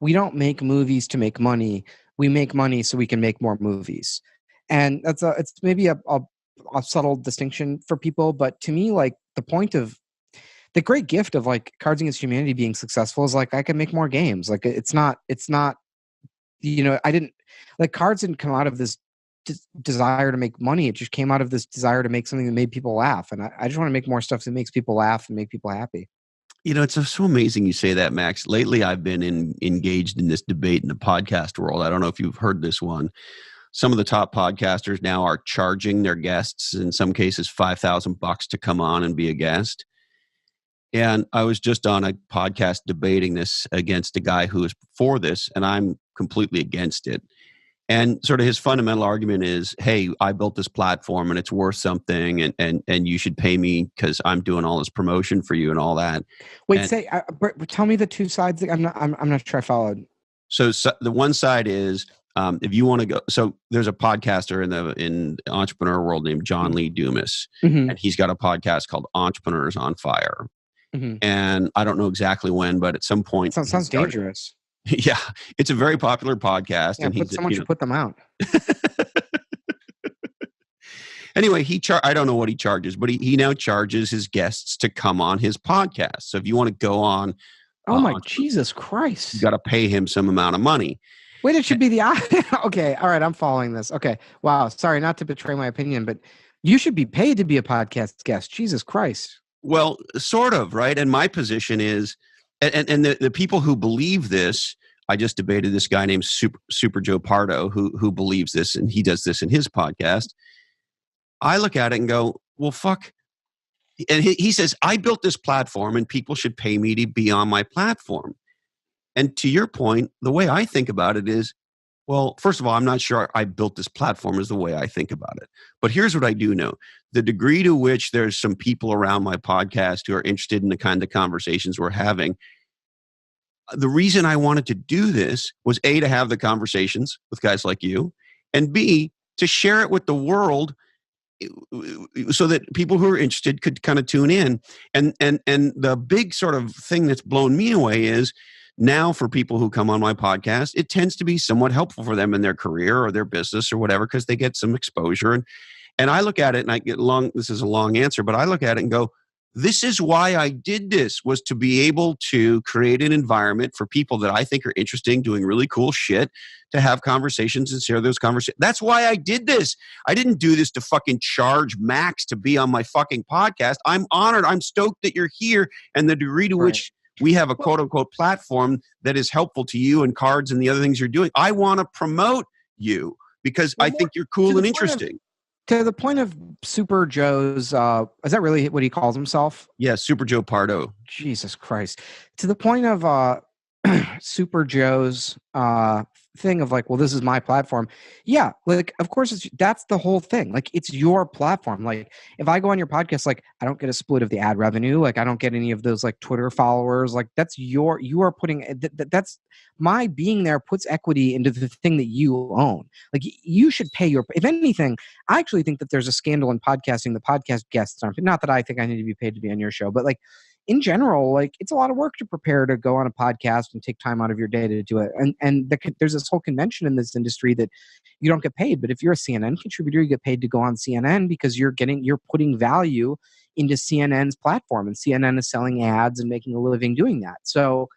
we don't make movies to make money. We make money so we can make more movies. And it's maybe a subtle distinction for people, but to me, like the point of the great gift of like Cards Against Humanity being successful is like I can make more games. Like it's not I didn't like Cards didn't come out of this desire to make money. It just came out of this desire to make something that made people laugh. And I just want to make more stuff that makes people laugh and make people happy. It's so amazing you say that, Max. Lately, I've been engaged in this debate in the podcast world. I don't know if you've heard this one. Some of the top podcasters now are charging their guests, in some cases, $5,000 to come on and be a guest. And I was just on a podcast debating this against a guy who is for this, and I'm completely against it. And sort of his fundamental argument is, hey, I built this platform and it's worth something, and you should pay me because I'm doing all this promotion for you and all that. Wait, tell me the two sides. I'm not sure I followed. So the one side is, if you want to go, so there's a podcaster in the entrepreneur world named John Lee Dumas, and he's got a podcast called Entrepreneurs on Fire. And I don't know exactly when, but at some point, sounds dangerous. Yeah, it's a very popular podcast. Yeah, and someone should put them out. Anyway, I don't know what he charges, but he now charges his guests to come on his podcast. So if you want to go on, Jesus Christ, you got to pay him some amount of money. Wait, it should be the okay. All right, I'm following this. Okay, wow. Sorry, not to betray my opinion, but you should be paid to be a podcast guest. Jesus Christ. Well, sort of, right? And my position is, and the people who believe this, I just debated this guy named Super Joe Pardo who believes this, and he does this in his podcast. I look at it and go, well, fuck. And he says, I built this platform and people should pay me to be on my platform. And to your point, the way I think about it is, well, first of all, I'm not sure I built this platform is the way I think about it. But here's what I do know. The degree to which there's some people around my podcast who are interested in the kind of conversations we're having. The reason I wanted to do this was A, to have the conversations with guys like you, and B, to share it with the world so that people who are interested could kind of tune in. And the big sort of thing that's blown me away is now for people who come on my podcast, it tends to be somewhat helpful for them in their career or their business or whatever, because they get some exposure. And I look at it and I get this is a long answer, but I look at it and go, this is why I did this, was to be able to create an environment for people that I think are interesting, doing really cool shit, to have conversations and share those conversations. That's why I did this. I didn't do this to fucking charge Max to be on my fucking podcast. I'm honored. I'm stoked that you're here, and the degree to which we have a quote unquote platform that is helpful to you and Cards and the other things you're doing. I want to promote you because I think you're cool and interesting. To the point of Super Joe's, is that really what he calls himself? Yeah, Super Joe Pardo. Jesus Christ. To the point of Super Joe's thing of like, well, this is my platform. Yeah, like, of course, that's the whole thing. Like, it's your platform. Like, if I go on your podcast, like, I don't get a split of the ad revenue. Like, I don't get any of those like Twitter followers. Like, you are putting that's my being there puts equity into the thing that you own. Like, you should pay if anything, I actually think that there's a scandal in podcasting. The podcast guests aren't, not that I think I need to be paid to be on your show, but like, in general, like, it's a lot of work to prepare to go on a podcast and take time out of your day to do it. And there's this whole convention in this industry that you don't get paid. But if you're a CNN contributor, you get paid to go on CNN because you're putting value into CNN's platform, and CNN is selling ads and making a living doing that. So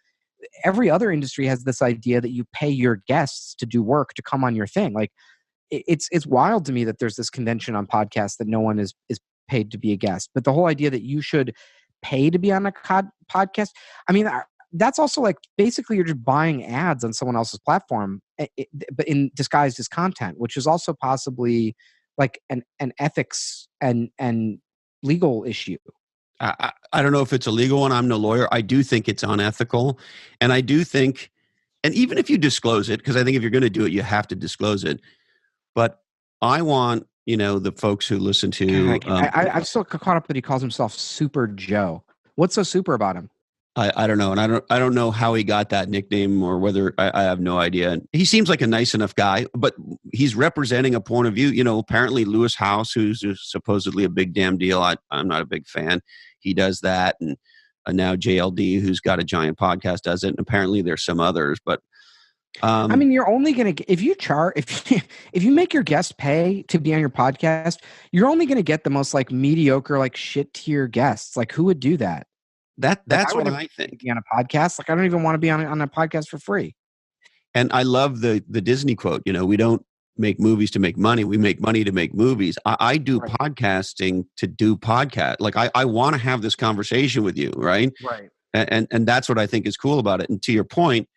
every other industry has this idea that you pay your guests to do work to come on your thing. Like, it's wild to me that there's this convention on podcasts that no one is paid to be a guest. But the whole idea that you should pay to be on a podcast, I mean, that's also like, basically you're just buying ads on someone else's platform, but in disguised as content, which is also possibly like an ethics and legal issue. I don't know if it's a legal one. I'm no lawyer. I do think it's unethical. And I do think, and even if you disclose it, because I think if you're going to do it, you have to disclose it. But I want, the folks who listen to... I'm still caught up that he calls himself Super Joe. What's so super about him? I don't know. And I don't know how he got that nickname, or whether I have no idea. He seems like a nice enough guy, but he's representing a point of view. Apparently Lewis House, who's supposedly a big damn deal. I'm not a big fan. He does that. And now JLD, who's got a giant podcast, does it. And apparently there's some others, but I mean, you're only going to, if you make your guest pay to be on your podcast, you're only going to get the most like mediocre, like shit tier guests. Like, who would do that? Like, I That's would what never I think. be on a podcast. Like, I don't even want to be on a podcast for free. And I love the Disney quote, we don't make movies to make money. We make money to make movies. I do Right. podcasting to do podcast. Like I want to have this conversation with you. Right. Right. And that's what I think is cool about it. And to your point,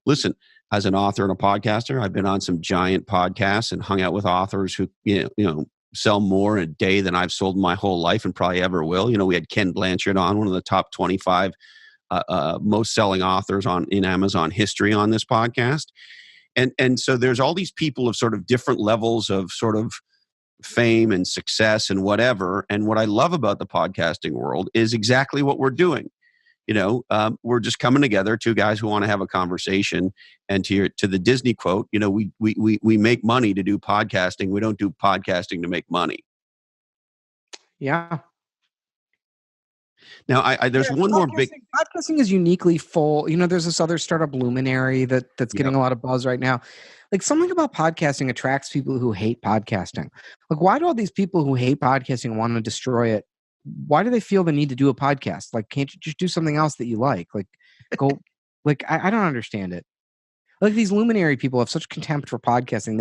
listen, as an author and a podcaster, I've been on some giant podcasts and hung out with authors who, sell more in a day than I've sold in my whole life and probably ever will. We had Ken Blanchard on, one of the top 25 most selling authors in Amazon history on this podcast. And so there's all these people of sort of different levels of sort of fame and success and whatever. And what I love about the podcasting world is exactly what we're doing. We're just coming together, two guys who want to have a conversation. And to the Disney quote, we make money to do podcasting. We don't do podcasting to make money. Yeah. Now, there's one more big. Podcasting is uniquely full. There's this other startup Luminary that's getting a lot of buzz right now. Like, something about podcasting attracts people who hate podcasting. Like, why do all these people who hate podcasting want to destroy it? Why do they feel the need to do a podcast? Like, can't you just do something else that you like? Like, go. Like, I don't understand it. Like, these Luminary people have such contempt for podcasting.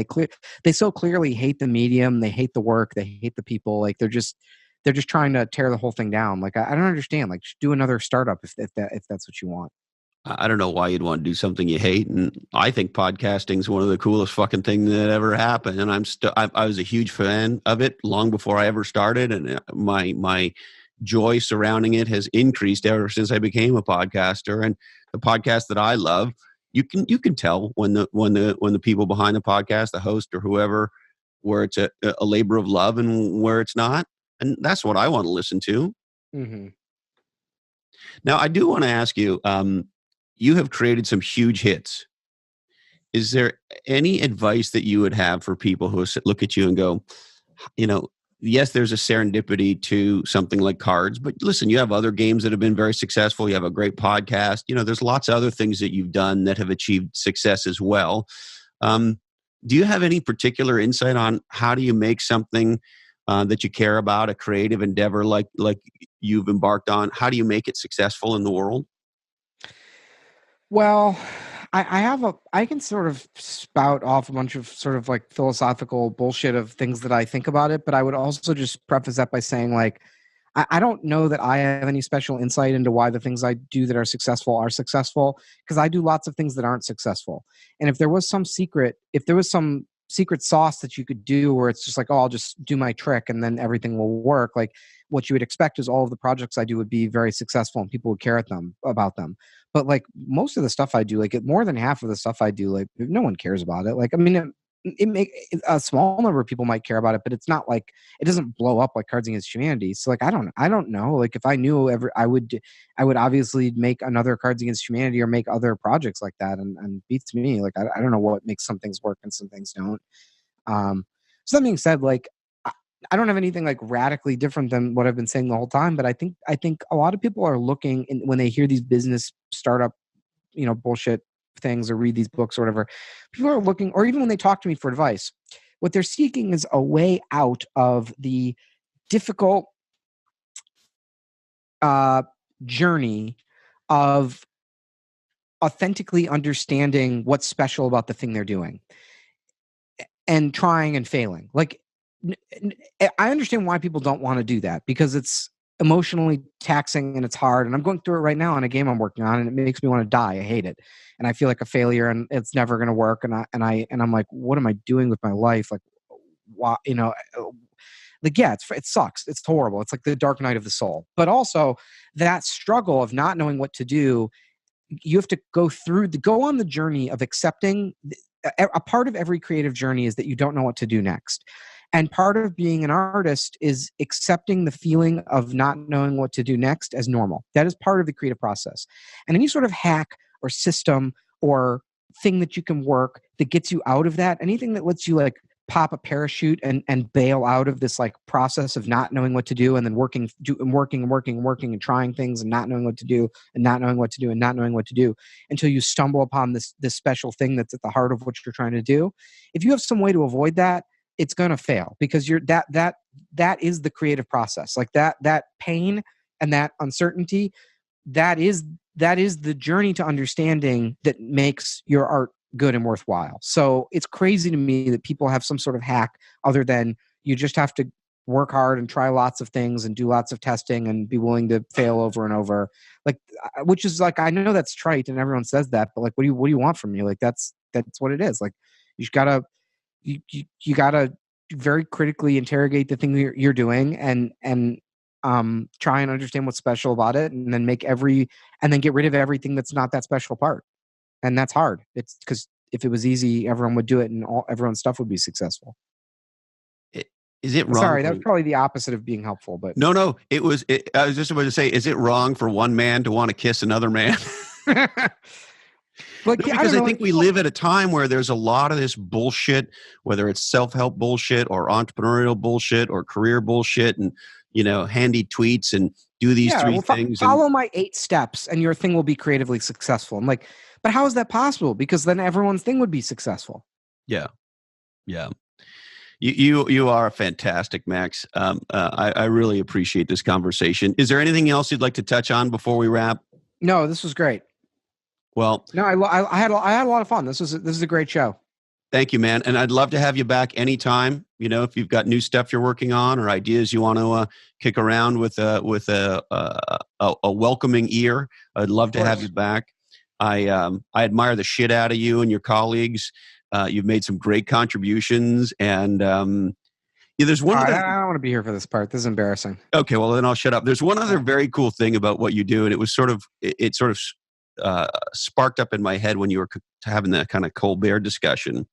They so clearly hate the medium. They hate the work. They hate the people. Like, they're just trying to tear the whole thing down. Like, I don't understand. Like, just do another startup if that's what you want. I don't know why you'd want to do something you hate. And I think podcasting is one of the coolest fucking things that ever happened. And I was a huge fan of it long before I ever started. And my joy surrounding it has increased ever since I became a podcaster. And the podcast that I love, you can tell when the people behind the podcast, the host or whoever, where it's a labor of love and where it's not. And that's what I want to listen to. Mm-hmm. Now, I do want to ask you, you have created some huge hits. Is there any advice that you would have for people who look at you and go, yes, there's a serendipity to something like cards, but listen, you have other games that have been very successful. You have a great podcast. There's lots of other things that you've done that have achieved success as well. Do you have any particular insight on how do you make something that you care about, a creative endeavor like you've embarked on? How do you make it successful in the world? Well, I can sort of spout off a bunch of sort of like philosophical bullshit of things that I think about it, but I would also just preface that by saying, like, I don't know that I have any special insight into why the things I do that are successful, because I do lots of things that aren't successful. And if there was some secret sauce that you could do where it's just like, oh, I'll just do my trick and then everything will work, like, what you would expect is all of the projects I do would be very successful and people would care about them. But like, most of the stuff I do, like, more than half of the stuff I do, like, no one cares about it. Like, I mean, a small number of people might care about it, but it's not like, it doesn't blow up like Cards Against Humanity. So like, I don't know. Like, if I knew I would obviously make another Cards Against Humanity or make other projects like that. And beats me. Like, I don't know what makes some things work and some things don't. So that being said, like, I don't have anything like radically different than what I've been saying the whole time, but I think a lot of people are looking when they hear these business startup, bullshit things or read these books or whatever. People are looking, or even when they talk to me for advice, what they're seeking is a way out of the difficult journey of authentically understanding what's special about the thing they're doing and trying and failing. Like, I understand why people don't want to do that, because it's emotionally taxing and it's hard. And I'm going through it right now on a game I'm working on, and it makes me want to die. I hate it, and I feel like a failure, and it's never going to work. And I'm like, what am I doing with my life? Like, why? Like, yeah, it sucks. It's horrible. It's like the dark night of the soul. But also that struggle of not knowing what to do, you have to go on the journey of accepting. A part of every creative journey is that you don't know what to do next. And part of being an artist is accepting the feeling of not knowing what to do next as normal. That is part of the creative process. And any sort of hack or system or thing that you can work that gets you out of that, anything that lets you like pop a parachute and bail out of this like process of not knowing what to do, and then working and trying things and not knowing what to do and not knowing what to do and not knowing what to do until you stumble upon this special thing that's at the heart of what you're trying to do. If you have some way to avoid that, it's going to fail, because that is the creative process. Like that pain and that uncertainty, that is the journey to understanding that makes your art good and worthwhile. So it's crazy to me that people have some sort of hack other than you just have to work hard and try lots of things and do lots of testing and be willing to fail over and over. Like, which is like, I know that's trite and everyone says that, but like, what do you want from me? Like, that's what it is. Like, you just gotta, you gotta very critically interrogate the thing you're doing and try and understand what's special about it, and then get rid of everything that's not that special part. And that's hard. It's because if it was easy, everyone would do it and everyone's stuff would be successful. Is it wrong? Sorry, that was probably the opposite of being helpful, but no, it was. I was just about to say, is it wrong for one man to want to kiss another man? Like, no, because I think we live at a time where there's a lot of this bullshit, whether it's self-help bullshit or entrepreneurial bullshit or career bullshit, and handy tweets and do these three things. Follow my 8 steps, and your thing will be creatively successful. I'm like, but how is that possible? Because then everyone's thing would be successful. Yeah. You are fantastic, Max. I really appreciate this conversation. Is there anything else you'd like to touch on before we wrap? No, this was great. Well, no, I had a lot of fun. This is a great show. Thank you, man. And I'd love to have you back anytime. If you've got new stuff you're working on or ideas you want to kick around with a welcoming ear, I'd love to have you back. I admire the shit out of you and your colleagues. You've made some great contributions, and there's one. I don't want to be here for this part. This is embarrassing. Okay, well then I'll shut up. There's one other very cool thing about what you do, and it was sort of sparked up in my head when you were having that kind of Colbert discussion.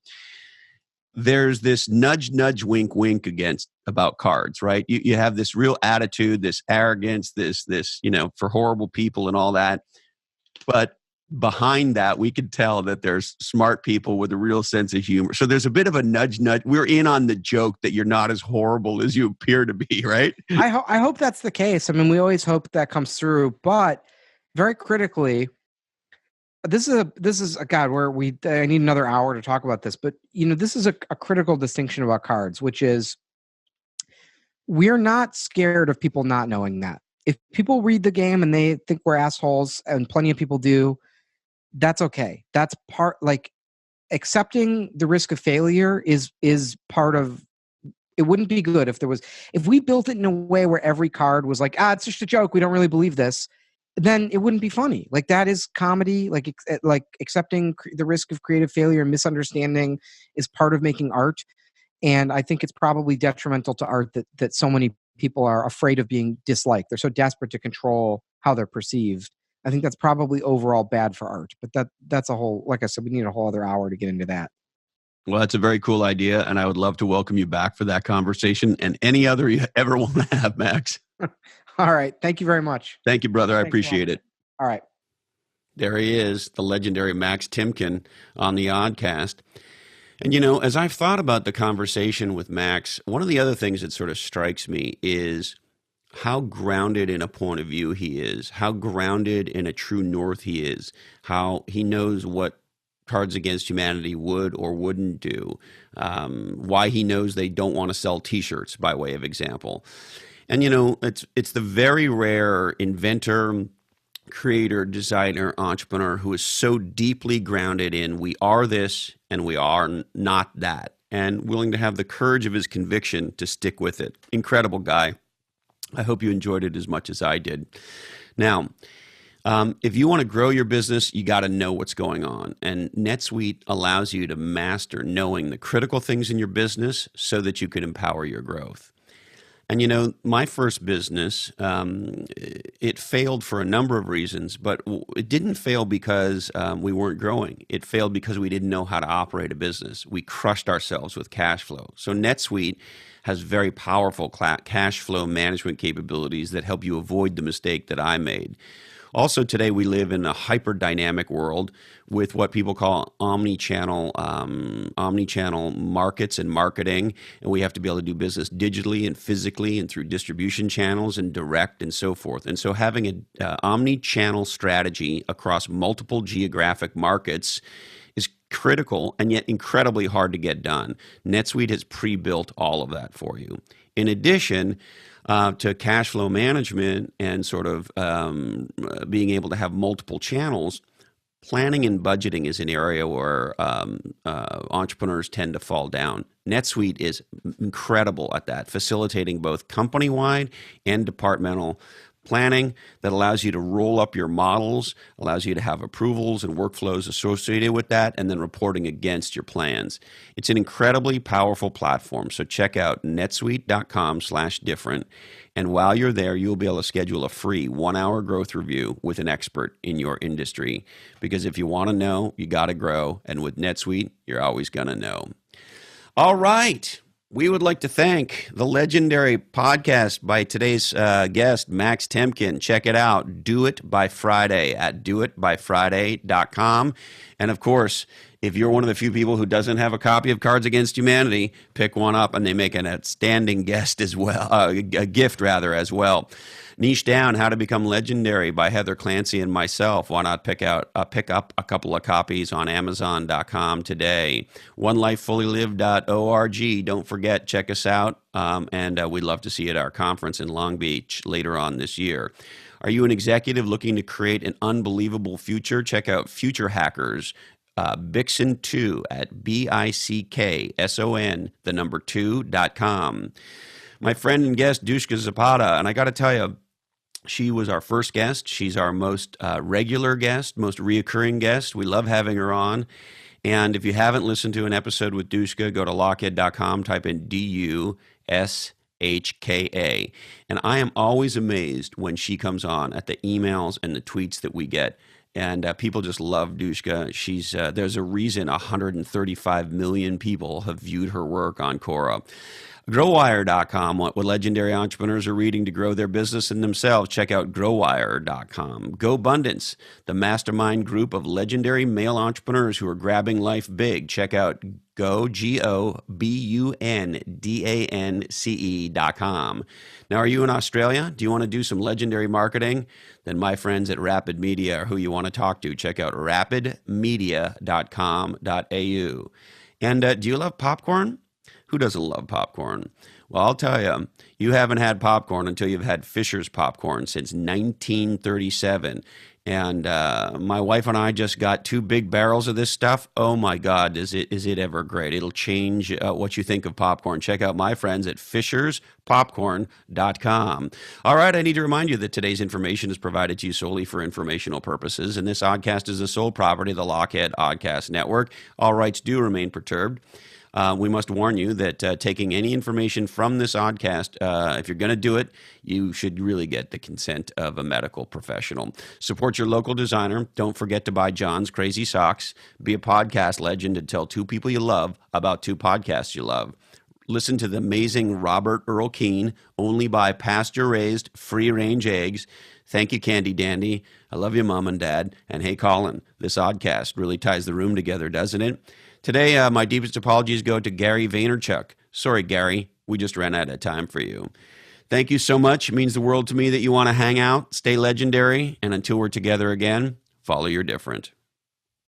There's this nudge, wink, wink about cards, right? You have this real attitude, this arrogance, this for horrible people and all that, but behind that, we could tell that there's smart people with a real sense of humor. So there's a bit of a nudge. We're in on the joke that you're not as horrible as you appear to be, right? I hope that's the case. I mean, we always hope that comes through, but very critically, this is a God where I need another hour to talk about this, but this is a critical distinction about cards, which is we're not scared of people not knowing that. If people read the game and they think we're assholes, and plenty of people do, that's okay. That's part, like, accepting the risk of failure is part of. It wouldn't be good if we built it in a way where every card was like, it's just a joke, we don't really believe this, then it wouldn't be funny. Like, that is comedy. Like accepting the risk of creative failure and misunderstanding is part of making art. And I think it's probably detrimental to art that so many people are afraid of being disliked. They're so desperate to control how they're perceived. I think that's probably overall bad for art. But that's a whole, like I said, we need a whole other hour to get into that. Well, that's a very cool idea, and I would love to welcome you back for that conversation and any other you ever want to have, Max. All right. Thank you very much. Thank you, brother. I appreciate it. All right. There he is, the legendary Max Temkin on the Oddcast. And, as I've thought about the conversation with Max, one of the other things that sort of strikes me is how grounded in a point of view he is, how grounded in a true north he is, how he knows what Cards Against Humanity would or wouldn't do, why he knows they don't want to sell T-shirts, by way of example. And, it's the very rare inventor, creator, designer, entrepreneur who is so deeply grounded in we are this and we are not that, and willing to have the courage of his conviction to stick with it. Incredible guy. I hope you enjoyed it as much as I did. Now, if you want to grow your business, you got to know what's going on. And NetSuite allows you to master knowing the critical things in your business so that you can empower your growth. And my first business, it failed for a number of reasons, but it didn't fail because we weren't growing. It failed because we didn't know how to operate a business. We crushed ourselves with cash flow. So NetSuite has very powerful cash flow management capabilities that help you avoid the mistake that I made. Also, today we live in a hyper-dynamic world with what people call omni-channel markets and marketing, and we have to be able to do business digitally and physically and through distribution channels and direct and so forth. And so having an omni-channel strategy across multiple geographic markets is critical and yet incredibly hard to get done. NetSuite has pre-built all of that for you. In addition, to cash flow management and sort of being able to have multiple channels, planning and budgeting is an area where entrepreneurs tend to fall down. NetSuite is incredible at that, facilitating both company-wide and departmental planning that allows you to roll up your models, allows you to have approvals and workflows associated with that, and then reporting against your plans. It's an incredibly powerful platform, so check out netsuite.com/different. And while you're there, you'll be able to schedule a free 1-hour growth review with an expert in your industry. Because if you want to know, you got to grow. And with NetSuite, you're always going to know. All right. We would like to thank the legendary podcast by today's guest, Max Temkin. Check it out. Do It by Friday at doitbyfriday.com. And of course, if you're one of the few people who doesn't have a copy of Cards Against Humanity, pick one up, and they make an outstanding guest as well, a gift rather as well. Niche Down: How to Become Legendary by Heather Clancy and myself. Why not pick up a couple of copies on Amazon.com today? OneLifeFullyLived.org. Don't forget, check us out, and we'd love to see you at our conference in Long Beach later on this year. Are you an executive looking to create an unbelievable future? Check out Future Hackers. Bixson2 at BICKSON, the number 2.com. My friend and guest, Dushka Zapata, and I got to tell you, she was our first guest. She's our most regular guest, most reoccurring guest. We love having her on. And if you haven't listened to an episode with Dushka, go to lochhead.com, type in DUSHKA. And I am always amazed when she comes on at the emails and the tweets that we get. And people just love Dushka. There's a reason 135 million people have viewed her work on Quora. GrowWire.com, what legendary entrepreneurs are reading to grow their business and themselves. Check out GrowWire.com. GoBundance, the mastermind group of legendary male entrepreneurs who are grabbing life big. Check out GoBundance.com. Now, are you in Australia? Do you want to do some legendary marketing? Then my friends at Rapid Media are who you want to talk to. Check out rapidmedia.com.au. And do you love popcorn? Who doesn't love popcorn? Well, I'll tell you, you haven't had popcorn until you've had Fisher's popcorn since 1937. And my wife and I just got 2 big barrels of this stuff. Oh my God, is it ever great? It'll change what you think of popcorn. Check out my friends at fisherspopcorn.com. All right, I need to remind you that today's information is provided to you solely for informational purposes, and this oddcast is the sole property of the Lochhead Oddcast Network. All rights do remain perturbed. We must warn you that taking any information from this oddcast, if you're going to do it, you should really get the consent of a medical professional. Support your local designer. Don't forget to buy John's Crazy Socks. Be a podcast legend and tell 2 people you love about 2 podcasts you love. Listen to the amazing Robert Earl Keane. Only buy pasture-raised, free-range eggs. Thank you, Candy Dandy. I love you, Mom and Dad. And hey, Colin, this oddcast really ties the room together, doesn't it? Today, my deepest apologies go to Gary Vaynerchuk. Sorry, Gary, we just ran out of time for you. Thank you so much. It means the world to me that you want to hang out, stay legendary, and until we're together again, follow your different.